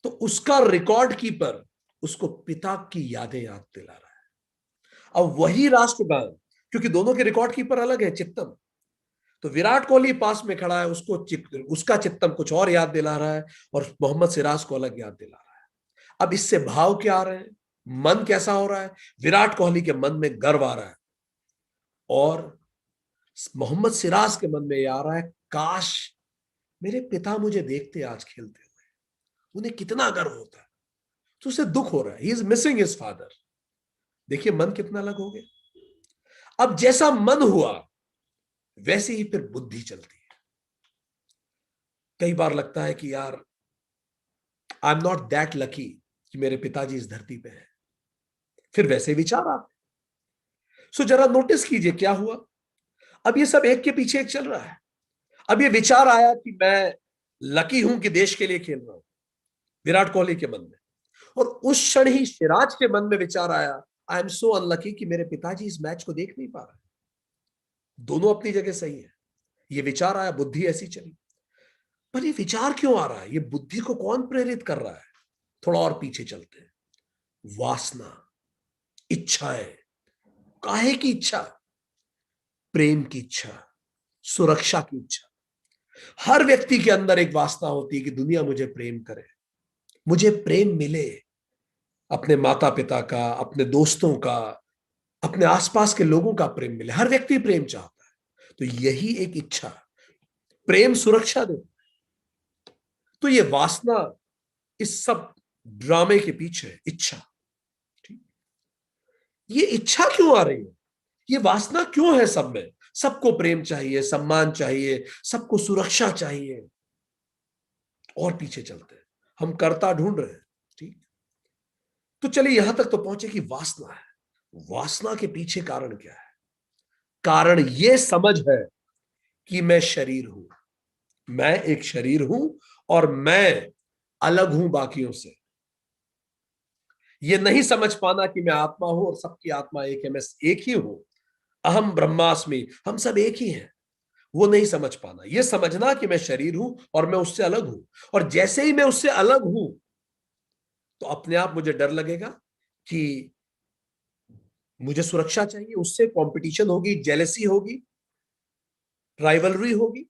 Speaker 1: तो उसका रिकॉर्ड कीपर उसको पिता की यादें याद दिला रहा है। अब वही राष्ट्रगान, क्योंकि दोनों के रिकॉर्ड कीपर अलग है, चित्तम, तो विराट कोहली पास में खड़ा है, उसका चित्तम कुछ और याद दिला रहा है और मोहम्मद सिराज को अलग याद दिला रहा है। अब इससे भाव क्या आ रहे हैं, मन कैसा हो रहा है? विराट कोहली के मन में गर्व आ रहा है और मोहम्मद सिराज के मन में यह आ रहा है, काश मेरे पिता मुझे देखते आज खेलते हुए, उन्हें कितना गर्व होता है। तो उसे दुख हो रहा है, he is missing his father. देखिए मन कितना अलग हो गया। अब जैसा मन हुआ वैसे ही फिर बुद्धि चलती है। कई बार लगता है कि यार I am not that lucky कि मेरे पिताजी इस धरती पे हैं। फिर वैसे विचार आते। सो जरा नोटिस कीजिए क्या हुआ। अब ये सब एक के पीछे एक चल रहा है। अब ये विचार आया कि मैं लकी हूं कि देश के लिए खेल रहा हूं, विराट कोहली के मन में। और उस क्षण ही सिराज के मन में विचार आया, आई एम सो अनलकी कि मेरे पिताजी इस मैच को देख नहीं पा रहे। दोनों अपनी जगह सही है। ये विचार आया, बुद्धि ऐसी चली। पर ये विचार क्यों आ रहा है, ये बुद्धि को कौन प्रेरित कर रहा है? थोड़ा और पीछे चलते हैं। वासना, इच्छाएं। काहे की इच्छा? प्रेम की इच्छा, सुरक्षा की इच्छा। हर व्यक्ति के अंदर एक वासना होती है कि दुनिया मुझे प्रेम करे, मुझे प्रेम मिले, अपने माता पिता का, अपने दोस्तों का, अपने आसपास के लोगों का प्रेम मिले। हर व्यक्ति प्रेम चाहता है। तो यही एक इच्छा, प्रेम सुरक्षा दे। तो ये वासना इस सब ड्रामे के पीछे इच्छा। ठीक, ये इच्छा क्यों आ रही है, ये वासना क्यों है सब में? सबको प्रेम चाहिए, सम्मान चाहिए, सबको सुरक्षा चाहिए। और पीछे चलते हैं, हम कर्ता ढूंढ रहे हैं। ठीक, तो चलिए यहां तक तो पहुंचे कि वासना है। वासना के पीछे कारण क्या है? कारण यह समझ है कि मैं शरीर हूं, मैं एक शरीर हूं और मैं अलग हूं बाकियों से। यह नहीं समझ पाना कि मैं आत्मा हूं और सबकी आत्मा एक है, मैं एक ही हूं। अहम ब्रह्मास्मि, हम सब एक ही हैं। वो नहीं समझ पाना। यह समझना कि मैं शरीर हूं और मैं उससे अलग हूं। और जैसे ही मैं उससे अलग हूं तो अपने आप मुझे डर लगेगा कि मुझे सुरक्षा चाहिए, उससे कंपटीशन होगी, जेलसी होगी, राइवलरी होगी,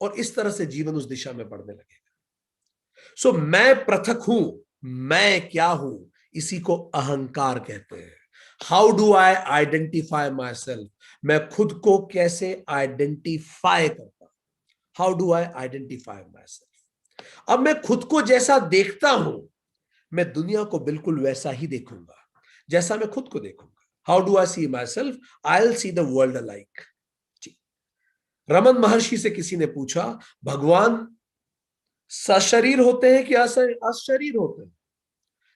Speaker 1: और इस तरह से जीवन उस दिशा में बढ़ने लगेगा। सो मैं पृथक हूं, मैं क्या हूं, इसी को अहंकार कहते हैं। How do I identify my self? मैं खुद को कैसे आइडेंटिफाई करता? How do I identify my self? अब मैं खुद को जैसा देखता हूं, मैं दुनिया को बिल्कुल वैसा ही देखूंगा जैसा मैं खुद को देखूंगा। How do I see myself? I will see the world alike. Raman Maharshi से किसी ने पूछा, भगवान सशरीर होते हैं कि अशरीर होते हैं?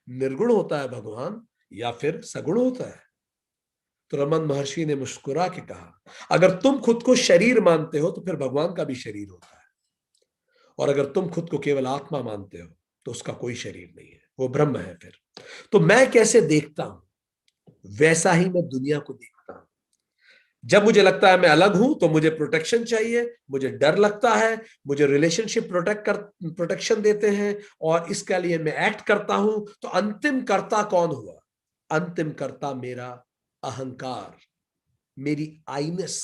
Speaker 1: निर्गुण होता है भगवान या फिर सगुण होता है? तो रमन महर्षि ने मुस्कुरा के कहा, अगर तुम खुद को शरीर मानते हो तो फिर भगवान का भी शरीर होता है, और अगर तुम खुद को केवल आत्मा मानते हो तो उसका कोई शरीर नहीं है, वो ब्रह्म है। फिर तो मैं कैसे देखता हूं, वैसा ही मैं दुनिया को देखता हूं। जब मुझे लगता है मैं अलग हूं तो मुझे प्रोटेक्शन चाहिए, मुझे डर लगता है, मुझे रिलेशनशिप प्रोटेक्शन देते हैं, और इसके लिए मैं एक्ट करता हूं। तो अंतिम कर्ता कौन हुआ? अंतिम कर्ता मेरा अहंकार, मेरी आईनेस।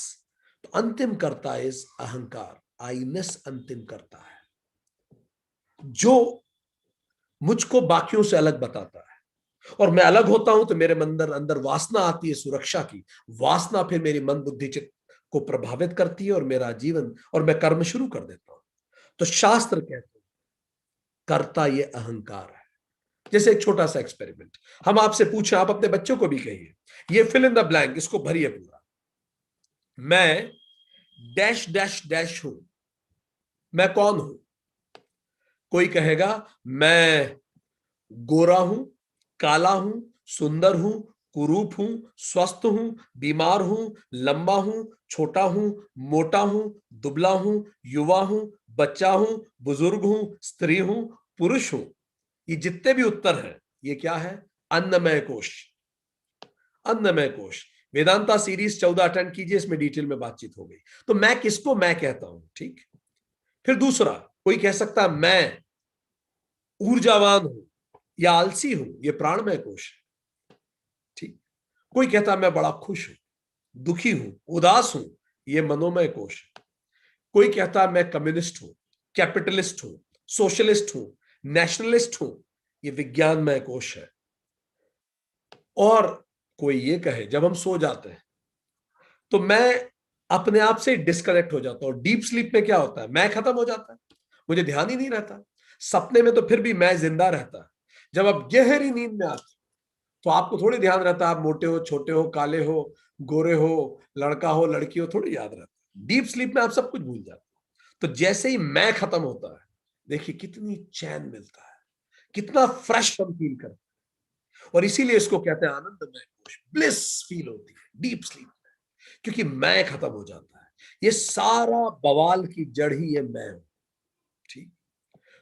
Speaker 1: तो अंतिम कर्ता इज अहंकार। आईनेस अंतिम कर्ता है, जो मुझको बाकियों से अलग बताता है। और मैं अलग होता हूं तो मेरे अंदर अंदर वासना आती है सुरक्षा की। वासना फिर मेरी मन बुद्धि चित्त को प्रभावित करती है और मेरा जीवन, और मैं कर्म शुरू कर देता हूं। तो शास्त्र कहते हैं कर्ता ये अहंकार है। जैसे एक छोटा सा एक्सपेरिमेंट, हम आपसे पूछें, आप अपने बच्चों को भी कहिए, ये फिल इन द ब्लैंक, इसको भरिए पूरा। मैं डैश डैश डैश हूं, मैं कौन हूं? कोई कहेगा मैं गोरा हूं, काला हूं, सुंदर हूं, कुरूप हूं, स्वस्थ हूं, बीमार हूं, लंबा हूं, छोटा हूं, मोटा हूं, दुबला हूं, युवा हूं, बच्चा हूं, बुजुर्ग हूं, स्त्री हूं, पुरुष हूं। ये जितने भी उत्तर हैं, ये क्या है? अन्नमय कोश। अन्नमय कोश। वेदांता सीरीज 14 अटेंड कीजिए, इसमें डिटेल में बातचीत हो गई। तो मैं किसको मैं कहता हूं? ठीक। फिर दूसरा, कोई कह सकता है मैं ऊर्जावान हूं या आलसी हूं, ये प्राणमय कोश है। ठीक। कोई कहता है मैं बड़ा खुश हूं, दुखी हूं, उदास हूं, ये मनोमय कोश है। कोई कहता है मैं कम्युनिस्ट हूं, कैपिटलिस्ट हूं, सोशलिस्ट हूं, नेशनलिस्ट हूं, ये विज्ञानमय कोश है। और कोई ये कहे, जब हम सो जाते हैं तो मैं अपने आप से डिस्कनेक्ट हो जाता हूं। डीप स्लीप में क्या होता है, मैं खत्म हो जाता है, मुझे ध्यान ही नहीं रहता। सपने में तो फिर भी मैं जिंदा रहता है। जब आप गहरी नींद में आते तो आपको थोड़ी ध्यान रहता है आप मोटे हो, छोटे हो, काले हो, गोरे हो, लड़का हो, लड़की हो, थोड़ी याद रहता है। डीप स्लीप में आप सब कुछ भूल जाते हो। तो जैसे ही मैं खत्म होता है, देखिए कितनी चैन मिलता है, कितना फ्रेश हम फील करते हैं। और इसीलिए इसको कहते हैं आनंदमय कोश, ब्लिस फील होती है डीप स्लीप में, क्योंकि मैं खत्म हो जाता है। ये सारा बवाल की जड़ ही ये मैं हूं। ठीक।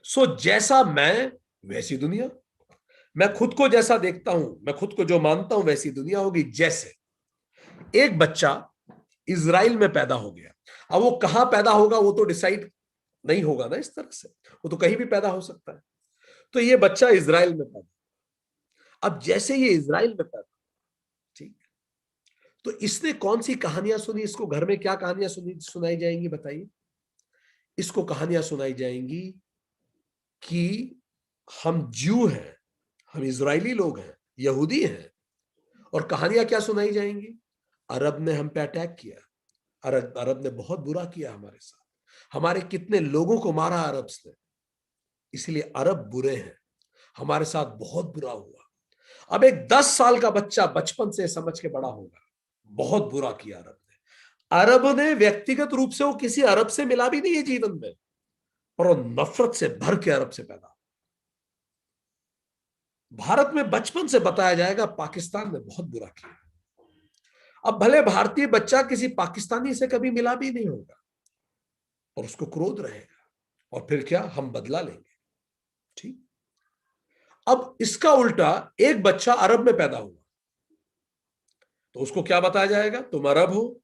Speaker 1: सो जैसा मैं वैसी दुनिया, मैं खुद को जैसा देखता हूं, मैं खुद को जो मानता हूं वैसी दुनिया होगी। जैसे एक बच्चा इजराइल में पैदा हो गया, अब वो कहां पैदा होगा वो तो डिसाइड नहीं होगा ना इस तरह से, वो तो कहीं भी पैदा हो सकता है। तो ये बच्चा इजराइल में पैदा, अब जैसे ये इजराइल में पैदा, ठीक, तो इसने कौन सी कहानियां सुनी, इसको घर में क्या कहानियां सुनाई जाएंगी बताइए। इसको कहानियां सुनाई जाएंगी कि हम ज्यू हैं, हम इजरायली लोग हैं, यहूदी हैं। और कहानियां क्या सुनाई जाएंगी, अरब ने हम पे अटैक किया, अरब ने बहुत बुरा किया हमारे साथ, हमारे कितने लोगों को मारा अरब ने, इसलिए अरब बुरे हैं, हमारे साथ बहुत बुरा हुआ। अब एक 10 साल का बच्चा बचपन से समझ के बड़ा होगा, बहुत बुरा किया अरब ने। अरब ने व्यक्तिगत रूप से वो किसी अरब से मिला भी नहीं है जीवन में, और वो नफरत से भर के अरब से पैदा। भारत में बचपन से बताया जाएगा पाकिस्तान ने बहुत बुरा किया। अब भले भारतीय बच्चा किसी पाकिस्तानी से कभी मिला भी नहीं होगा, और उसको क्रोध रहेगा, और फिर क्या, हम बदला लेंगे। ठीक। अब इसका उल्टा, एक बच्चा अरब में पैदा हुआ तो उसको क्या बताया जाएगा, तुम अरब हो।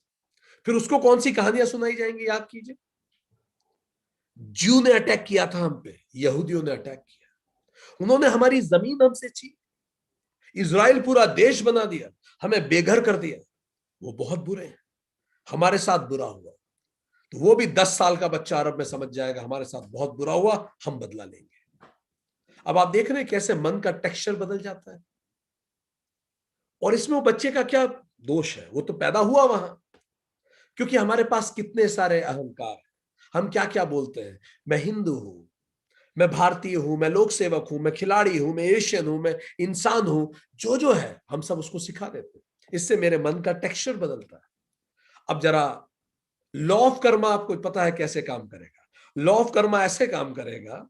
Speaker 1: फिर उसको कौन सी कहानियां सुनाई जाएंगी, याद कीजिए। ज्यू ने अटैक किया था हम पे, यहूदियों ने अटैक किया, उन्होंने हमारी जमीन हमसे छीन, इजराइल पूरा देश बना दिया, हमें बेघर कर दिया। वो बहुत बुरे हैं, हमारे साथ बुरा हुआ। तो वो भी 10 साल का बच्चा अरब में समझ जाएगा हमारे साथ बहुत बुरा हुआ, हम बदला लेंगे। अब आप देख रहे हैं कैसे मन का टेक्सचर बदल जाता है। और इसमें वो बच्चे का क्या दोष है, वो तो पैदा हुआ वहां। क्योंकि हमारे पास कितने सारे अहंकार हैं, हम क्या क्या बोलते हैं, मैं हिंदू हूं, मैं भारतीय हूं, मैं लोक सेवक हूं, मैं खिलाड़ी हूं, मैं एशियन हूं, मैं इंसान हूं, जो जो है हम सब उसको सिखा देते हैं। इससे मेरे मन का टेक्सचर बदलता है। अब जरा लॉ ऑफ कर्मा आपको पता है कैसे काम करेगा। लॉ ऑफ कर्मा ऐसे काम करेगा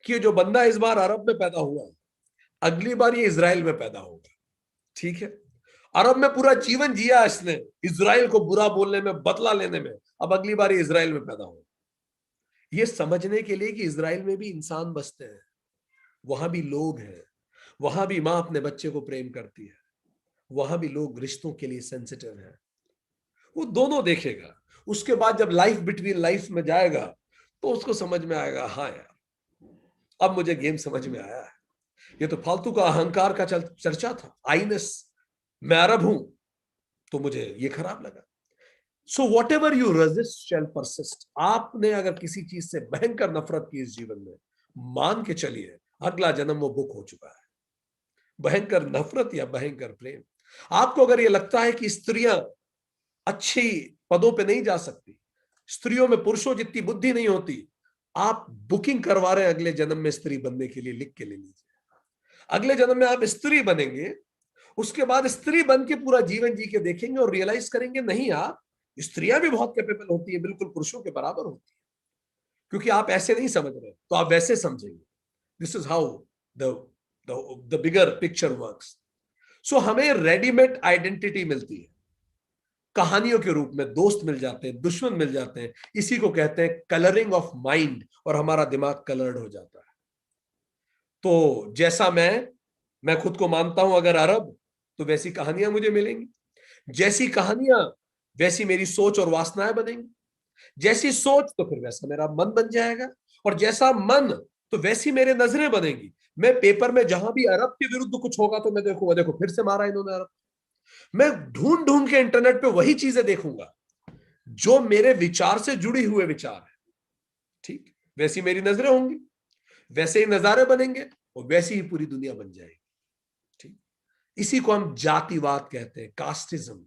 Speaker 1: कि जो बंदा इस बार अरब में पैदा हुआ, अगली बार ये इजराइल में पैदा होगा। ठीक है, अरब में पूरा जीवन जिया इसने, इजराइल को बुरा बोलने में, बदला लेने में, अब अगली बार ये इजराइल में पैदा होगा। ये समझने के लिए कि इजराइल में भी इंसान बसते हैं, वहां भी लोग हैं, वहां भी मां अपने बच्चे को प्रेम करती है, वहां भी लोग रिश्तों के लिए सेंसिटिव हैं, वो दोनों देखेगा। उसके बाद जब लाइफ बिटवीन लाइफ में जाएगा तो उसको समझ में आएगा, हाँ यार अब मुझे गेम समझ में आया है, ये तो फालतू का अहंकार का चर्चा था, आईनेस, मैं अरब हूं तो मुझे ये खराब लगा। So whatever you resist shall persist. आपने अगर किसी चीज से भयंकर नफरत की इस जीवन में, मान के चलिए अगला जन्म वो बुक हो चुका है। भयंकर नफरत या भयंकर प्रेम। आपको अगर ये लगता है कि स्त्रियां अच्छी पदों पे नहीं जा सकती, स्त्रियों में पुरुषों जितनी बुद्धि नहीं होती, आप बुकिंग करवा रहे हैं अगले जन्म में स्त्री बनने के लिए, लिख के ले लीजिए। अगले जन्म में आप स्त्री बनेंगे, उसके बाद स्त्री बन के पूरा जीवन जी के देखेंगे और रियलाइज करेंगे नहीं यार, स्त्रियां भी बहुत कैपेबल होती है, बिल्कुल पुरुषों के बराबर होती है। क्योंकि आप ऐसे नहीं समझ रहे तो आप वैसे समझेंगे। This is how the the bigger picture works. So हमें रेडीमेड आइडेंटिटी मिलती है, कहानियों के रूप में दोस्त मिल जाते हैं, दुश्मन मिल जाते हैं। इसी को कहते हैं कलरिंग ऑफ माइंड, और हमारा दिमाग कलर्ड हो जाता है। तो जैसा मैं खुद को मानता हूं अगर अरब, तो वैसी कहानियां मुझे मिलेंगी, जैसी कहानियां वैसी मेरी सोच और वासनाएं बनेंगी, जैसी सोच तो फिर वैसा मेरा मन बन जाएगा, और जैसा मन तो वैसी मेरे नजरें बनेंगी। मैं पेपर में जहां भी अरब के विरुद्ध कुछ होगा तो मैं देखूंगा, देखो फिर से मारा इन्होंने अरब। मैं ढूंढ ढूंढ के इंटरनेट पे वही चीजें देखूंगा जो मेरे विचार से जुड़ी हुए विचार है। ठीक, वैसी मेरी नजरें होंगी, वैसे ही नजारे बनेंगे, और वैसी ही पूरी दुनिया बन जाएगी। ठीक, इसी को हम जातिवाद कहते हैं, कास्टिज्म।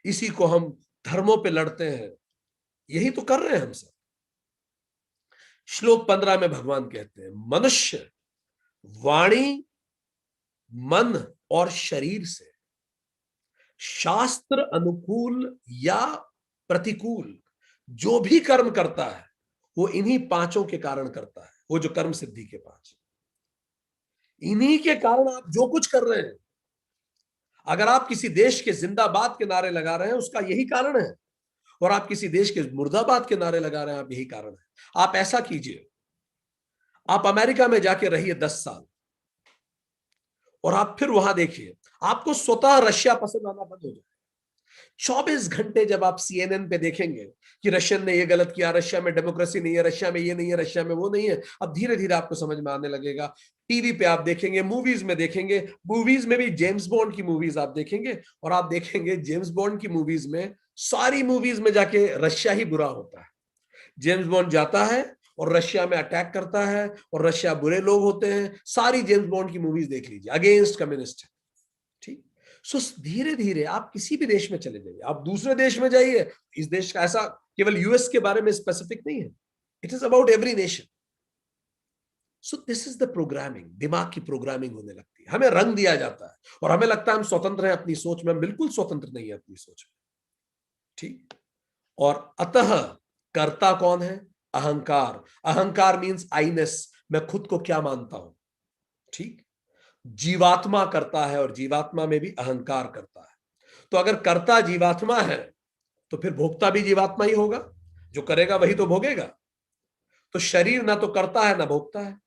Speaker 1: इसी को हम धर्मों पे लड़ते हैं, यही तो कर रहे हैं हम सब। श्लोक 15 में भगवान कहते हैं, मनुष्य वाणी, मन और शरीर से शास्त्र अनुकूल या प्रतिकूल जो भी कर्म करता है वो इन्हीं पांचों के कारण करता है, वो जो कर्म सिद्धि के पांच। इन्हीं के कारण आप जो कुछ कर रहे हैं, अगर आप किसी देश के जिंदाबाद के नारे लगा रहे हैं, उसका यही कारण है, और आप किसी देश के मुर्दाबाद के नारे लगा रहे हैं, आप यही कारण है। आप ऐसा कीजिए, आप अमेरिका में जाके रहिए 10 साल, और आप फिर वहां देखिए, आपको स्वतः रशिया पसंद आना बंद हो जाए। 24 घंटे जब आप सीएनएन पे देखेंगे कि रशियन ने ये गलत किया, रशिया में डेमोक्रेसी नहीं है, रशिया में ये नहीं है, रशिया में वो नहीं है, अब धीरे धीरे आपको समझ में आने लगेगा। टीवी पे आप देखेंगे, मूवीज में देखेंगे, मूवीज में भी जेम्स बॉन्ड की मूवीज आप देखेंगे, और आप देखेंगे जेम्स बॉन्ड की मूवीज में, सारी मूवीज में जाके रशिया ही बुरा होता है। जेम्स बॉन्ड जाता है और रशिया में अटैक करता है, और रशिया बुरे लोग होते हैं। सारी जेम्स बॉन्ड की मूवीज देख लीजिए, अगेंस्ट कम्युनिस्ट। ठीक। सो धीरे धीरे आप किसी भी देश में चले जाइए, आप दूसरे देश में जाइए, इस देश का ऐसा केवल यूएस के बारे में स्पेसिफिक नहीं है, it is about every nation. So this is the programming, दिमाग की प्रोग्रामिंग होने लगती है, हमें रंग दिया जाता है और हमें लगता है हम स्वतंत्र हैं अपनी सोच में। हम बिल्कुल स्वतंत्र नहीं है अपनी सोच में। ठीक। और अतः कर्ता कौन है? अहंकार। अहंकार मीन्स आईनेस, मैं खुद को क्या मानता हूं। ठीक। जीवात्मा करता है, और जीवात्मा में भी अहंकार करता है। तो अगर कर्ता जीवात्मा है, तो फिर भोक्ता भी जीवात्मा ही होगा, जो करेगा वही तो भोगेगा। तो शरीर ना तो करता है ना भोगता है,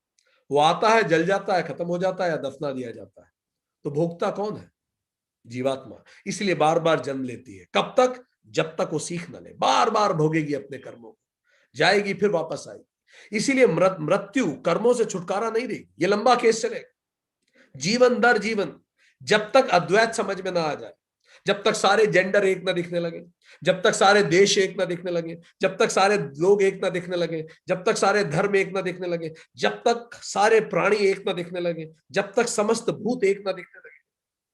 Speaker 1: वो आता है, जल जाता है, खत्म हो जाता है, या दफना दिया जाता है। तो भोक्ता कौन है? जीवात्मा। इसलिए बार बार जन्म लेती है। कब तक? जब तक वो सीख न ले, बार बार भोगेगी अपने कर्मों को, जाएगी फिर वापस आएगी। इसीलिए मृत्यु कर्मों से छुटकारा नहीं देगी, ये लंबा केस चलेगा, जीवन दर जीवन, जब तक अद्वैत समझ में ना आ जाए, जब तक सारे जेंडर एक ना दिखने लगे, जब तक सारे देश एक ना दिखने लगे, जब तक सारे लोग एक ना दिखने लगे, जब तक सारे धर्म एक ना दिखने लगे, जब तक सारे प्राणी एक ना दिखने लगे, जब तक समस्त भूत एक ना दिखने लगे,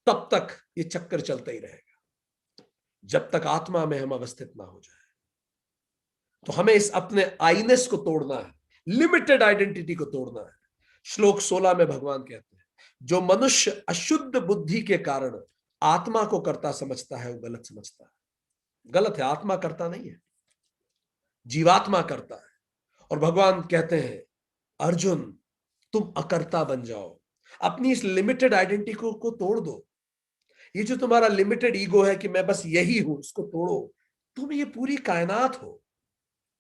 Speaker 1: तब तक ये चक्कर चलता ही रहेगा, जब तक आत्मा में हम अवस्थित ना हो जाए। तो हमें इस अपने आईनेस को तोड़ना है, लिमिटेड आइडेंटिटी को तोड़ना है। श्लोक 16 में भगवान कहते हैं, जो मनुष्य अशुद्ध बुद्धि के कारण आत्मा को कर्ता समझता है, वो गलत समझता है। गलत है, आत्मा कर्ता नहीं है, जीवात्मा करता है। और भगवान कहते हैं, अर्जुन तुम अकर्ता बन जाओ, अपनी इस लिमिटेड आइडेंटिटी को तोड़ दो। ये जो तुम्हारा लिमिटेड ईगो है कि मैं बस यही हूं, इसको तोड़ो। तुम ये पूरी कायनात हो,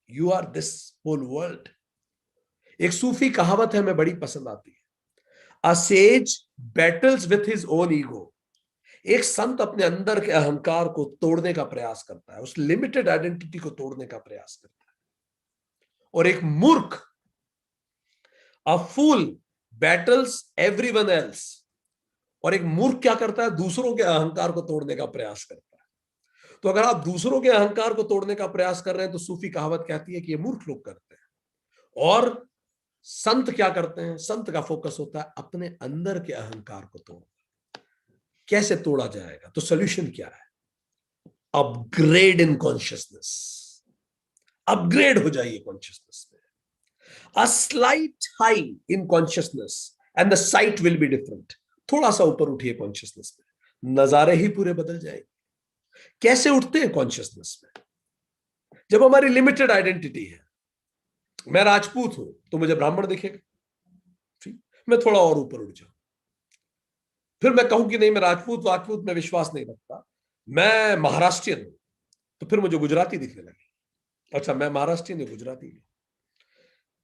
Speaker 1: you are this whole world. एक सूफी कहावत है, मैं बड़ी पसंद आती है, a sage battles with his own ego. एक संत अपने अंदर के अहंकार को तोड़ने का प्रयास करता है, उस लिमिटेड आइडेंटिटी को तोड़ने का प्रयास करता है। और एक मूर्ख, अ फूल बैटल्स एवरीवन एल्स। और एक मूर्ख क्या करता है? दूसरों के अहंकार को तोड़ने का प्रयास करता है। तो अगर आप दूसरों के अहंकार को तोड़ने का प्रयास कर रहे हैं, तो सूफी कहावत कहती है कि ये मूर्ख लोग करते हैं। और संत क्या करते हैं? संत का फोकस होता है अपने अंदर के अहंकार को तोड़ना। कैसे तोड़ा जाएगा? तो सोल्यूशन क्या है? Upgrade in consciousness. अपग्रेड हो जाइए कॉन्शियसनेस में। A slight high in consciousness and the site will be different. थोड़ा सा ऊपर उठिए कॉन्शियसनेस में, नजारे ही पूरे बदल जाएंगे। कैसे उठते हैं कॉन्शियसनेस में? जब हमारी लिमिटेड आइडेंटिटी है, मैं राजपूत हूं तो मुझे ब्राह्मण दिखेगा, ठीक, मैं थोड़ा और ऊपर उठ जाऊं, फिर मैं कहूं कि नहीं मैं राजपूत में विश्वास नहीं रखता, मैं महाराष्ट्रियन हूं, तो फिर मुझे गुजराती दिखने लगे। अच्छा, मैं महाराष्ट्रियन हूं, गुजराती हूं।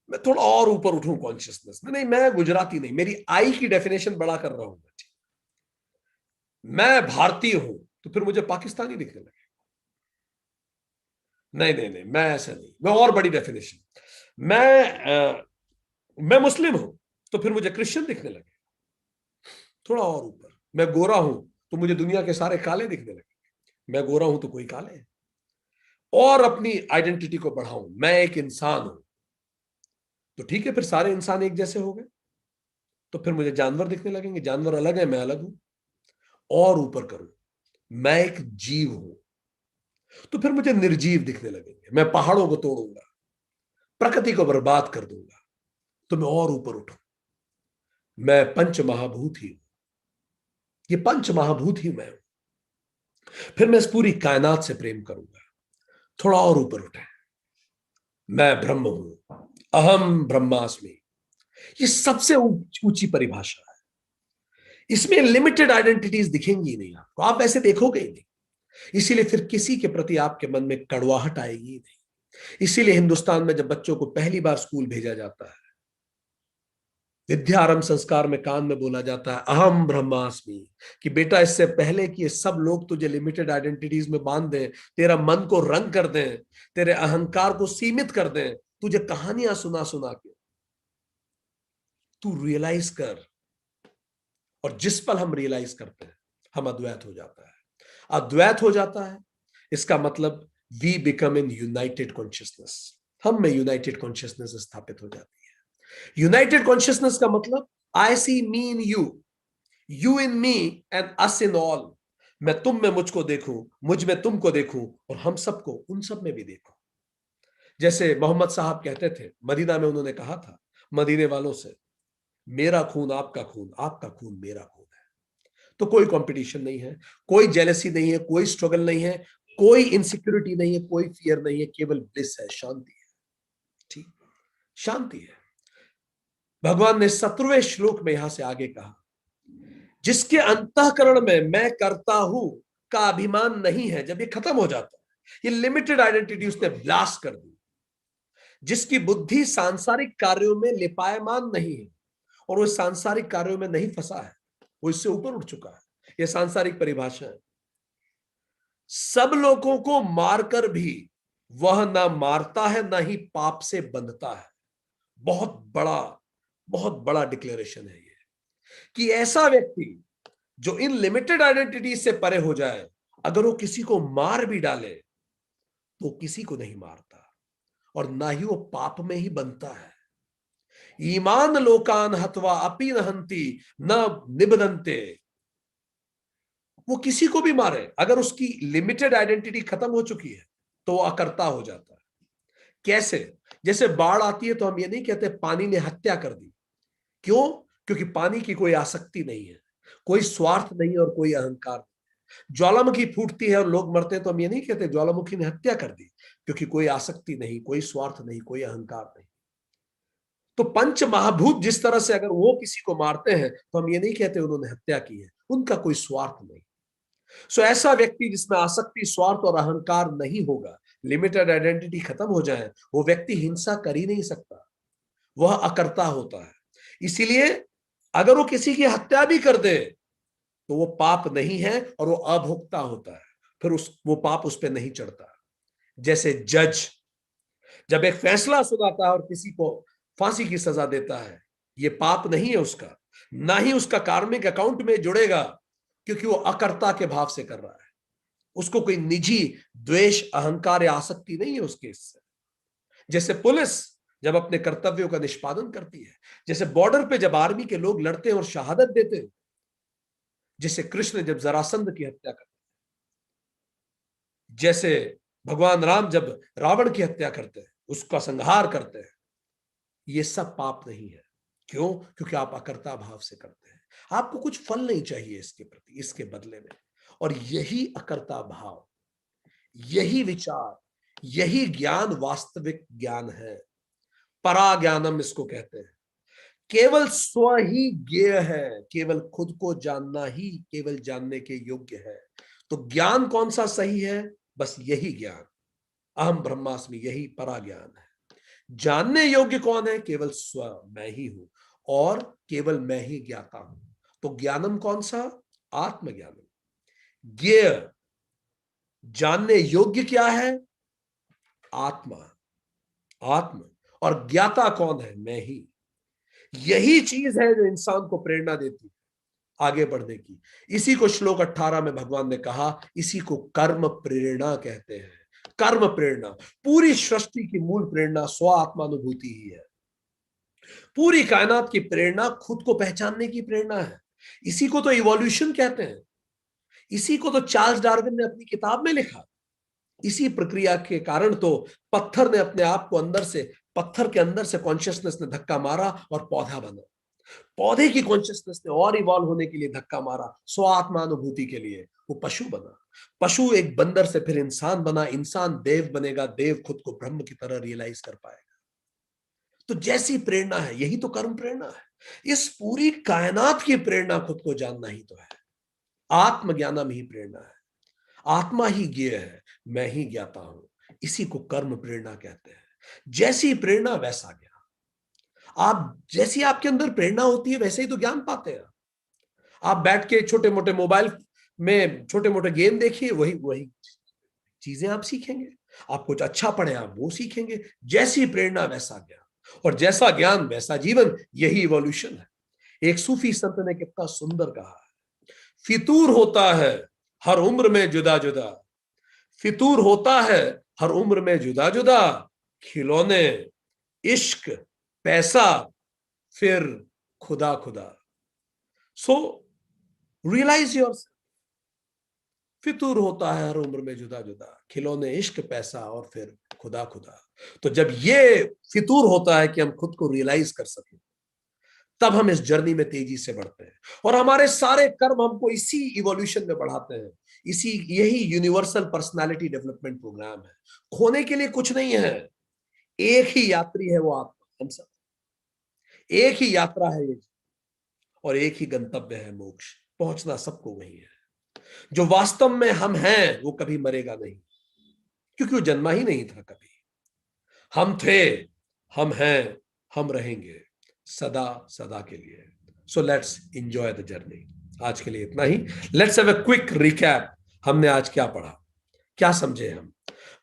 Speaker 1: मैं थोड़ा और ऊपर उठूं कॉन्शियसनेस में, नहीं मैं गुजराती नहीं, मेरी आई की डेफिनेशन बड़ा कर रहा हूं मैं, ठीक, मैं भारतीय हूं, तो फिर मुझे पाकिस्तानी दिखने लगे। नहीं नहीं नहीं, मैं ऐसा नहीं, मैं और बड़ी डेफिनेशन, मैं मुस्लिम हूं, तो फिर मुझे क्रिश्चियन दिखने लगे। थोड़ा और ऊपर, मैं गोरा हूं, तो मुझे दुनिया के सारे काले दिखने लगे। मैं गोरा हूं तो कोई काले है। और अपनी आइडेंटिटी को बढ़ाऊं, मैं एक इंसान हूं, तो ठीक है, फिर सारे इंसान एक जैसे हो गए, तो फिर मुझे जानवर दिखने लगेंगे, जानवर अलग है, मैं अलग हूं। और ऊपर करूं, मैं एक जीव हूं, तो फिर मुझे निर्जीव दिखने लगेंगे। मैं पहाड़ों को तोड़ूंगा, प्रकृति को बर्बाद कर दूंगा, तो मैं और ऊपर उठूं, मैं पंच महाभूत ही हूं, ये पंच महाभूत ही मैं हूं। फिर मैं इस पूरी कायनात से प्रेम करूंगा। थोड़ा और ऊपर उठे, मैं ब्रह्म हूं, अहम ब्रह्मास्मि। ये सबसे ऊंची परिभाषा है। इसमें लिमिटेड आइडेंटिटीज दिखेंगी ही नहीं आपको, आप ऐसे देखोगे ही नहीं। इसीलिए फिर किसी के प्रति आपके मन में कड़वाहट आएगी ही नहीं। इसीलिए हिंदुस्तान में जब बच्चों को पहली बार स्कूल भेजा जाता है, विद्यारंभ संस्कार में कान में बोला जाता है अहम ब्रह्मास्मि, कि बेटा इससे पहले कि ये सब लोग तुझे लिमिटेड आइडेंटिटीज में बांध दें, तेरा मन को रंग कर दें, तेरे अहंकार को सीमित कर दें, तुझे कहानियां सुना सुना के, तू रियलाइज कर। और जिस पल हम रियलाइज करते हैं, हम अद्वैत हो जाता है। अद्वैत हो जाता है, इसका मतलब we become in united consciousness, हम में यूनाइटेड कॉन्शियसनेस स्थापित हो जाती है। यूनाइटेड कॉन्शियसनेस का मतलब I see me in you, you in me and us in all. मैं तुम में मुझको देखूं, मुझ में तुमको देखूं, और हम सबको उन सब में भी देखूं। जैसे मोहम्मद साहब कहते थे, मदीना में उन्होंने कहा था मदीने वालों से, मेरा खून आपका खून, आपका खून मेरा खून है। तो कोई कंपटीशन नहीं है, कोई जेलसी नहीं है, कोई स्ट्रगल नहीं है, कोई इनसिक्योरिटी नहीं है, कोई फियर नहीं है, केवल ब्लिस है, शांति है। ठीक, शांति है। भगवान ने 17वें श्लोक में यहां से आगे कहा, जिसके अंतःकरण में मैं करता हूं का अभिमान नहीं है, जब ये खत्म हो जाता है, ये लिमिटेड आइडेंटिटी उसने ब्लास्ट कर दी। जिसकी बुद्धि सांसारिक कार्यों में लिपायमान नहीं है, और वो सांसारिक कार्यों में नहीं फंसा है, वो इससे ऊपर उठ चुका है। ये सांसारिक परिभाषा है। सब लोगों को मारकर भी वह ना मारता है, ना ही पाप से बंधता है। बहुत बड़ा डिक्लेरेशन है ये, कि ऐसा व्यक्ति जो इन लिमिटेड आइडेंटिटी से परे हो जाए, अगर वो किसी को मार भी डाले तो किसी को नहीं मारता, और ना ही वो पाप में ही बनता है। ईमान लोकान हत्वा अपि न हंति न निबदन्ते। वो किसी को भी मारे, अगर उसकी लिमिटेड आइडेंटिटी खत्म हो चुकी है तो वो अकर्ता हो जाता है। कैसे? जैसे बाढ़ आती है तो हम ये नहीं कहते पानी ने हत्या कर दी। क्यों? क्योंकि पानी की कोई आसक्ति नहीं है, कोई स्वार्थ नहीं और कोई अहंकार नहीं। ज्वालामुखी फूटती है और लोग मरते हैं तो हम ये नहीं कहते ज्वालामुखी ने हत्या कर दी, क्योंकि कोई आसक्ति नहीं, कोई स्वार्थ नहीं, कोई अहंकार नहीं। तो पंच महाभूत जिस तरह से अगर वो किसी को मारते हैं तो हम ये नहीं कहते उन्होंने हत्या की है, उनका कोई स्वार्थ नहीं। सो ऐसा व्यक्ति जिसमें आसक्ति, स्वार्थ और अहंकार नहीं होगा, लिमिटेड आइडेंटिटी खत्म हो जाए, वो व्यक्ति हिंसा कर ही नहीं सकता, वह अकर्ता होता है। इसीलिए अगर वो किसी की हत्या भी कर दे तो वो पाप नहीं है और वो अभोक्ता होता है, फिर वो पाप उस पर नहीं चढ़ता। जैसे जज जब एक फैसला सुनाता है और किसी को फांसी की सजा देता है, ये पाप नहीं है उसका, ना ही उसका कार्मिक अकाउंट में जुड़ेगा, क्योंकि वो अकर्ता के भाव से कर रहा है। उसको कोई निजी द्वेष, अहंकार या आसक्ति नहीं है उसके इससे। जैसे पुलिस जब अपने कर्तव्यों का निष्पादन करती है, जैसे बॉर्डर पे जब आर्मी के लोग लड़ते हैं और शहादत देते हैं, जैसे कृष्ण जब जरासंध की हत्या करते हैं, जैसे भगवान राम जब रावण की हत्या करते हैं, उसका संहार करते हैं, ये सब पाप नहीं है। क्यों? क्योंकि आप अकर्ता भाव से करते हैं, आपको कुछ फल नहीं चाहिए इसके प्रति, इसके बदले में। और यही अकर्ता भाव, यही विचार, यही ज्ञान वास्तविक ज्ञान है। परा ज्ञानम इसको कहते हैं। केवल स्व ही ज्ञेय है, केवल खुद को जानना ही केवल जानने के योग्य है। तो ज्ञान कौन सा सही है? बस यही ज्ञान, अहम ब्रह्मास्मि, यही परा ज्ञान है। जानने योग्य कौन है? केवल स्व, मैं ही हूं, और केवल मैं ही ज्ञाता हूं। तो ज्ञानम कौन सा? आत्मज्ञानम। ज्ञेय, जानने योग्य क्या है? आत्मा, आत्म। और ज्ञाता कौन है? मैं ही। यही चीज है जो इंसान को प्रेरणा देती है आगे बढ़ने की। इसी को श्लोक 18 में भगवान ने कहा, इसी को कर्म प्रेरणा कहते हैं। कर्म प्रेरणा, पूरी सृष्टि की मूल प्रेरणा स्व आत्मानुभूति ही है। पूरी कायनात की प्रेरणा खुद को पहचानने की प्रेरणा है। इसी को तो इवोल्यूशन कहते हैं। इसी को तो चार्ल्स डार्विन ने अपनी किताब में लिखा। इसी प्रक्रिया के कारण तो पत्थर ने अपने आप को अंदर से, पत्थर के अंदर से कॉन्शियसनेस ने धक्का मारा और पौधा बना। पौधे की कॉन्शियसनेस ने और इवॉल्व होने के लिए धक्का मारा, स्वात्मानुभूति के लिए वो पशु बना। पशु एक बंदर से फिर इंसान बना, इंसान देव बनेगा, देव खुद को ब्रह्म की तरह रियलाइज कर पाएगा। तो जैसी प्रेरणा है, यही तो कर्म प्रेरणा है। इस पूरी कायनात की प्रेरणा खुद को जानना ही तो है। आत्मज्ञानम ही प्रेरणा है, आत्मा ही ज्ञेय है, मैं ही ज्ञाता हूं। इसी को कर्म प्रेरणा कहते हैं। जैसी प्रेरणा वैसा ज्ञान। आप जैसी आपके अंदर प्रेरणा होती है वैसे ही तो ज्ञान पाते हैं। आप बैठ के छोटे मोटे मोबाइल में छोटे मोटे गेम देखिए, वही वही चीजें आप सीखेंगे। आप कुछ अच्छा पढ़े आप वो सीखेंगे। जैसी प्रेरणा वैसा ज्ञान, और जैसा ज्ञान वैसा जीवन, यही इवोल्यूशन है। एक सूफी संत ने कितना सुंदर कहा है, फितूर होता है हर उम्र में जुदा जुदा, फितूर होता है हर उम्र में जुदा जुदा, खिलौने, इश्क, पैसा, फिर खुदा खुदा। सो रियलाइज योर, फितूर होता है हर उम्र में जुदा जुदा, खिलौने, इश्क, पैसा, और फिर खुदा खुदा। तो जब ये फितूर होता है कि हम खुद को रियलाइज कर सकें, तब हम इस जर्नी में तेजी से बढ़ते हैं। और हमारे सारे कर्म हमको इसी इवोल्यूशन में बढ़ाते हैं। यही यूनिवर्सल पर्सनालिटी डेवलपमेंट प्रोग्राम है। खोने के लिए कुछ नहीं है, एक ही यात्री है वो आत्मा, हम सब एक ही यात्रा है ये, और एक ही गंतव्य है मोक्ष। पहुंचना सबको वही है। जो वास्तव में हम हैं वो कभी मरेगा नहीं, क्योंकि वो जन्मा ही नहीं था कभी। हम थे, हम हैं, हम रहेंगे सदा सदा के लिए। So let's enjoy the journey. आज के लिए इतना ही। Let's have a quick recap. हमने आज क्या पढ़ा, क्या समझे हम।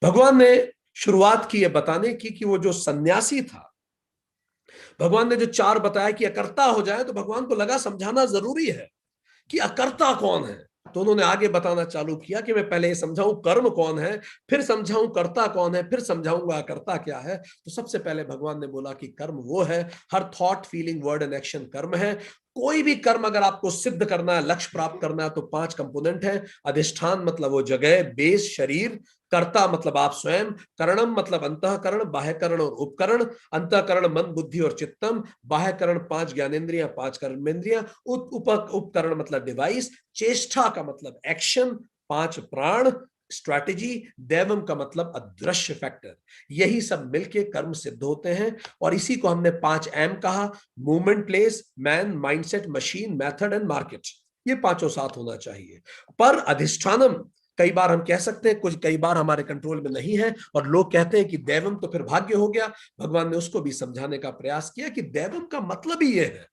Speaker 1: भगवान ने शुरुआत की है बताने की कि वो जो सन्यासी था, भगवान ने जो 4 बताया कि अकर्ता हो जाए, तो भगवान को लगा समझाना जरूरी है कि अकर्ता कौन है। तो उन्होंने आगे बताना चालू किया कि मैं पहले ये समझाऊं कर्म कौन है, फिर समझाऊं कर्ता कौन है, फिर समझाऊंगा अकर्ता क्या है। तो सबसे पहले भगवान ने बोला कि कर्म वो है, हर thought, feeling, word and action कर्म है। कोई भी कर्म अगर आपको सिद्ध करना है, लक्ष्य प्राप्त करना है, तो 5 कंपोनेंट है। अधिष्ठान मतलब वो जगह, बेस शरीर, कर्ता मतलब आप स्वयं, करणम मतलब अंतःकरण, बाह्यकरण और उपकरण, अंतःकरण मन बुद्धि और चित्तम, बाह्यकरण 5 ज्ञानेंद्रियां, 5 कर्मेंद्रियां, उपकरण मतलब डिवाइस, चेष्टा का मतलब एक्शन, 5 प्राण, स्ट्रैटेजी, दैवम का मतलब अदृश्य फैक्टर। यही सब मिलके कर्म सिद्ध होते हैं। और इसी को हमने 5 एम कहा, movement, place, man, mindset, machine, method and market. ये पांचों साथ होना चाहिए। पर अधिष्ठानम कई बार हम कह सकते हैं, कुछ कई बार हमारे कंट्रोल में नहीं है, और लोग कहते हैं कि दैवम तो फिर भाग्य हो गया। भगवान ने उसको भी समझाने का प्रयास किया कि दैवम का मतलब ही यह है।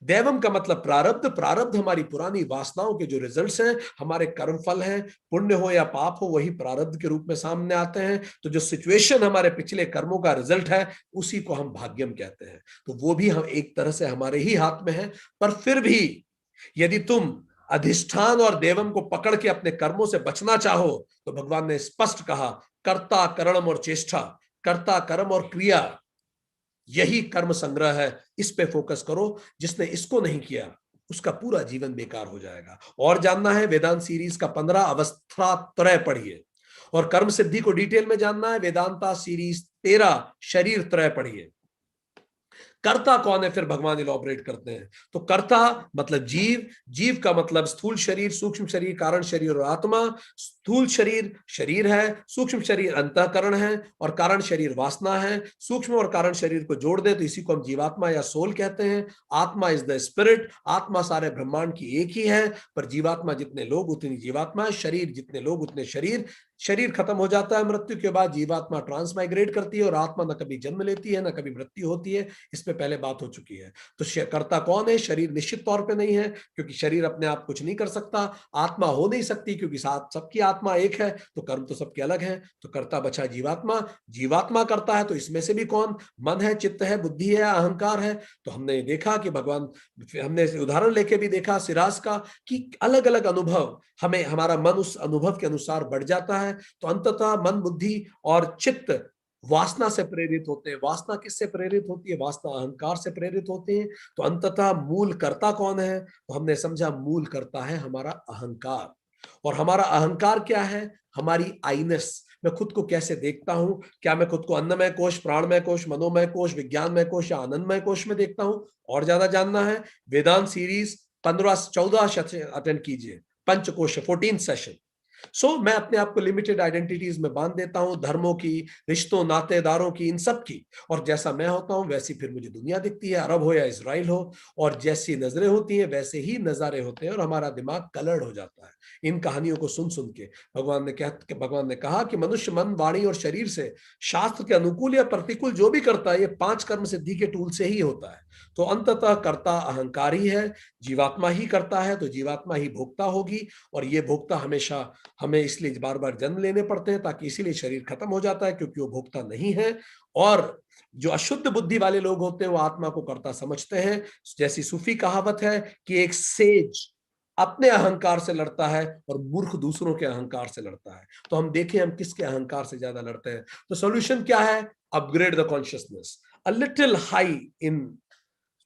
Speaker 1: दैवम का मतलब प्रारब्ध, प्रारब्ध हमारी पुरानी वासनाओं के जो रिजल्ट्स हैं, हमारे कर्म फल हैं, पुण्य हो या पाप हो, वही प्रारब्ध के रूप में सामने आते हैं। तो जो सिचुएशन हमारे पिछले कर्मों का रिजल्ट है, उसी को हम भाग्यम कहते हैं। तो वो भी हम एक तरह से हमारे ही हाथ में है। पर फिर भी यदि तुम अधिष्ठान और देवम को पकड़ के अपने कर्मों से बचना चाहो, तो भगवान ने स्पष्ट कहा, कर्ता, कर्म और चेष्टा, कर्ता, कर्म और क्रिया, यही कर्म संग्रह है। इस पे फोकस करो। जिसने इसको नहीं किया, उसका पूरा जीवन बेकार हो जाएगा। और जानना है, वेदांत सीरीज का 15 अवस्था त्रय पढ़िए। और कर्म सिद्धि को डिटेल में जानना है, वेदांता सीरीज 13 शरीर त्रय पढ़िए। कर्ता कौन है फिर भगवान इलॉबरेट करते हैं। तो कर्ता मतलब जीव, जीव का मतलब स्थूल शरीर, सूक्ष्म शरीर, कारण शरीर और आत्मा। स्थूल शरीर शरीर है, सूक्ष्म शरीर अंतःकरण है, और कारण शरीर वासना है। सूक्ष्म और कारण शरीर को जोड़ दे तो इसी को हम जीवात्मा या सोल कहते हैं। आत्मा इज द स्पिरिट। आत्मा सारे ब्रह्मांड की एक ही है, पर जीवात्मा जितने लोग उतनी जीवात्मा, शरीर जितने लोग उतने शरीर। शरीर खत्म हो जाता है मृत्यु के बाद, जीवात्मा ट्रांसमाइग्रेट करती है, और आत्मा न कभी जन्म लेती है न कभी मृत्यु होती है। इस पे पहले बात हो चुकी है। तो कर्ता कौन है। शरीर निश्चित तौर पे नहीं है, क्योंकि शरीर अपने आप कुछ नहीं कर सकता। आत्मा हो नहीं सकती, क्योंकि सबकी आत्मा एक है, तो कर्म तो सबके अलग है। तो कर्ता बचा जीवात्मा। जीवात्मा करता है, तो इसमें से भी कौन, मन है, चित्त है, बुद्धि है, अहंकार है। तो हमने देखा कि भगवान, हमने उदाहरण लेके भी देखा सिराज का, कि अलग अलग अनुभव हमें, हमारा मन उस अनुभव के अनुसार बढ़ जाता है। तो अंततः मन, बुद्धि और चित्त वासना से प्रेरित होते हैं। वासना किससे प्रेरित होती है, वासना अहंकार से प्रेरित होते हैं। तो अंततः मूल कर्ता कौन है, तो हमने समझा मूल कर्ता है हमारा अहंकार। और हमारा अहंकार क्या है, हमारी आईनेस। मैं खुद को कैसे देखता हूं, क्या मैं खुद को अन्नमय कोश, प्राणमय कोश, मनोमय कोश, विज्ञानमय कोश या आनंदमय कोश में देखता हूं। और ज्यादा जानना है, वेदांत सीरीज 15-14 अटेंड कीजिए, पंचकोश 14 सेशन। मैं अपने आप को लिमिटेड आइडेंटिटीज में बांध देता हूं, धर्मों की, रिश्तों, नातेदारों की, इन सब की, और जैसा मैं होता हूं वैसी फिर मुझे दुनिया दिखती है, अरब हो या इजराइल हो, और जैसी नजरें होती हैं वैसे ही नजारे होते हैं, और हमारा दिमाग कलर्ड हो जाता है इन कहानियों को सुन सुन के। भगवान ने कहा कि मनुष्य मन, वाणी और शरीर से शास्त्र के अनुकूल या प्रतिकूल जो भी करता है, ये 5 कर्म सिद्धि के टूल से ही होता है। तो अंततः कर्ता अहंकारी है, जीवात्मा ही करता है, तो जीवात्मा ही भोक्ता होगी, और ये भोक्ता हमेशा, हमें इसलिए बार बार जन्म लेने पड़ते हैं, ताकि इसीलिए शरीर खत्म हो जाता है, क्योंकि वो भोक्ता नहीं है। और जो अशुद्ध बुद्धि वाले लोग होते हैं वो आत्मा को कर्ता समझते हैं। जैसी सूफी कहावत है कि एक सेज अपने अहंकार से लड़ता है और मूर्ख दूसरों के अहंकार से लड़ता है। तो हम देखें हम किसके अहंकार से ज्यादा लड़ते हैं। तो सॉल्यूशन क्या है? Upgrade the consciousness a little high in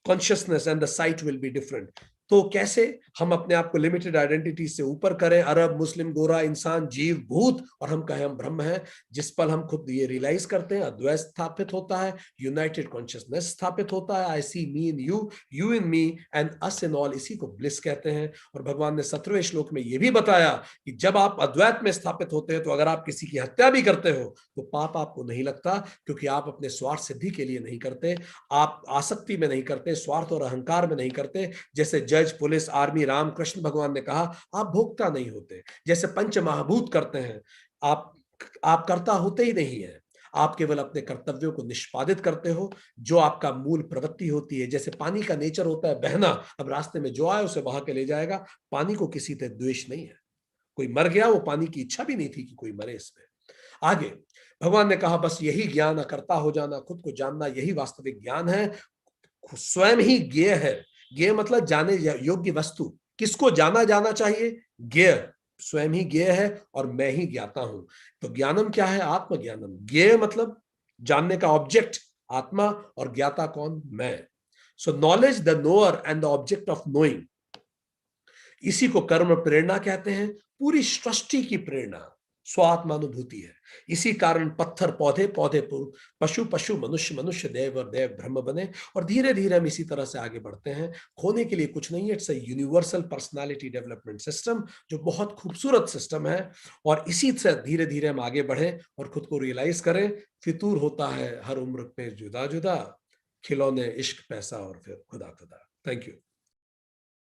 Speaker 1: consciousness and the site will be different. तो कैसे हम अपने आप को लिमिटेड आइडेंटिटी से ऊपर करें, अरब, मुस्लिम, गोरा, इंसान, जीव, भूत, और हम कहें हम ब्रह्म हैं। जिस पल हम खुद ये रियलाइज करते हैं, अद्वैत स्थापित होता है, यूनाइटेड कॉन्शियसनेस स्थापित होता है। I see me in you, you in me and us in all, इसी को ब्लिस कहते हैं। और भगवान ने 17वें श्लोक में यह भी बताया कि जब आप अद्वैत में स्थापित होते हैं, तो अगर आप किसी की हत्या भी करते हो तो पाप आपको नहीं लगता, क्योंकि आप अपने स्वार्थ सिद्धि के लिए नहीं करते, आप आसक्ति में नहीं करते, स्वार्थ और अहंकार में नहीं करते। जैसे जज, पुलिस, आर्मी, राम, कृष्ण भगवान ने कहा, आप भोक्ता नहीं होते। जैसे पंच महाभूत करते हैं, आप कर्ता होते ही नहीं है, आप केवल अपने कर्तव्यों को निष्पादित करते हो, जो आपका मूल प्रवृत्ति होती है। जैसे पानी का नेचर होता है बहना, अब रास्ते में जो आए उसे बहा के ले जाएगा। पानी को किसी से द्वेष नहीं है, कोई मर गया, वो पानी की इच्छा भी नहीं थी कि कोई मरे इसमें। आगे भगवान ने कहा, बस यही ज्ञान, अकर्ता हो जाना, खुद को जानना, यही वास्तविक ज्ञान है। स्वयं ही ज्ञेय है। ज्ञेय मतलब जाने योग्य वस्तु। किसको जाना जाना चाहिए? ज्ञेय, स्वयं ही ज्ञेय है और मैं ही ज्ञाता हूं। तो ज्ञानम क्या है? आत्मज्ञानम। ज्ञेय मतलब जानने का ऑब्जेक्ट आत्मा, और ज्ञाता कौन? मैं। सो knowledge the knower and the object of knowing, इसी को कर्म प्रेरणा कहते हैं। पूरी सृष्टि की प्रेरणा स्वात्मानुभूति है। इसी कारण पत्थर पौधे, पौधे पशु, पशु मनुष्य, मनुष्य देव, और देव ब्रह्म बने। और धीरे धीरे हम इसी तरह से आगे बढ़ते हैं। खोने के लिए कुछ नहीं है। It's a universal personality development system, जो बहुत खूबसूरत सिस्टम है। और इसी से धीरे धीरे हम आगे बढ़े और खुद को रियलाइज करें। फितूर होता है हर उम्र पे जुदा जुदा, खिलौने, इश्क, पैसा और फिर खुदा खुदा। Thank you.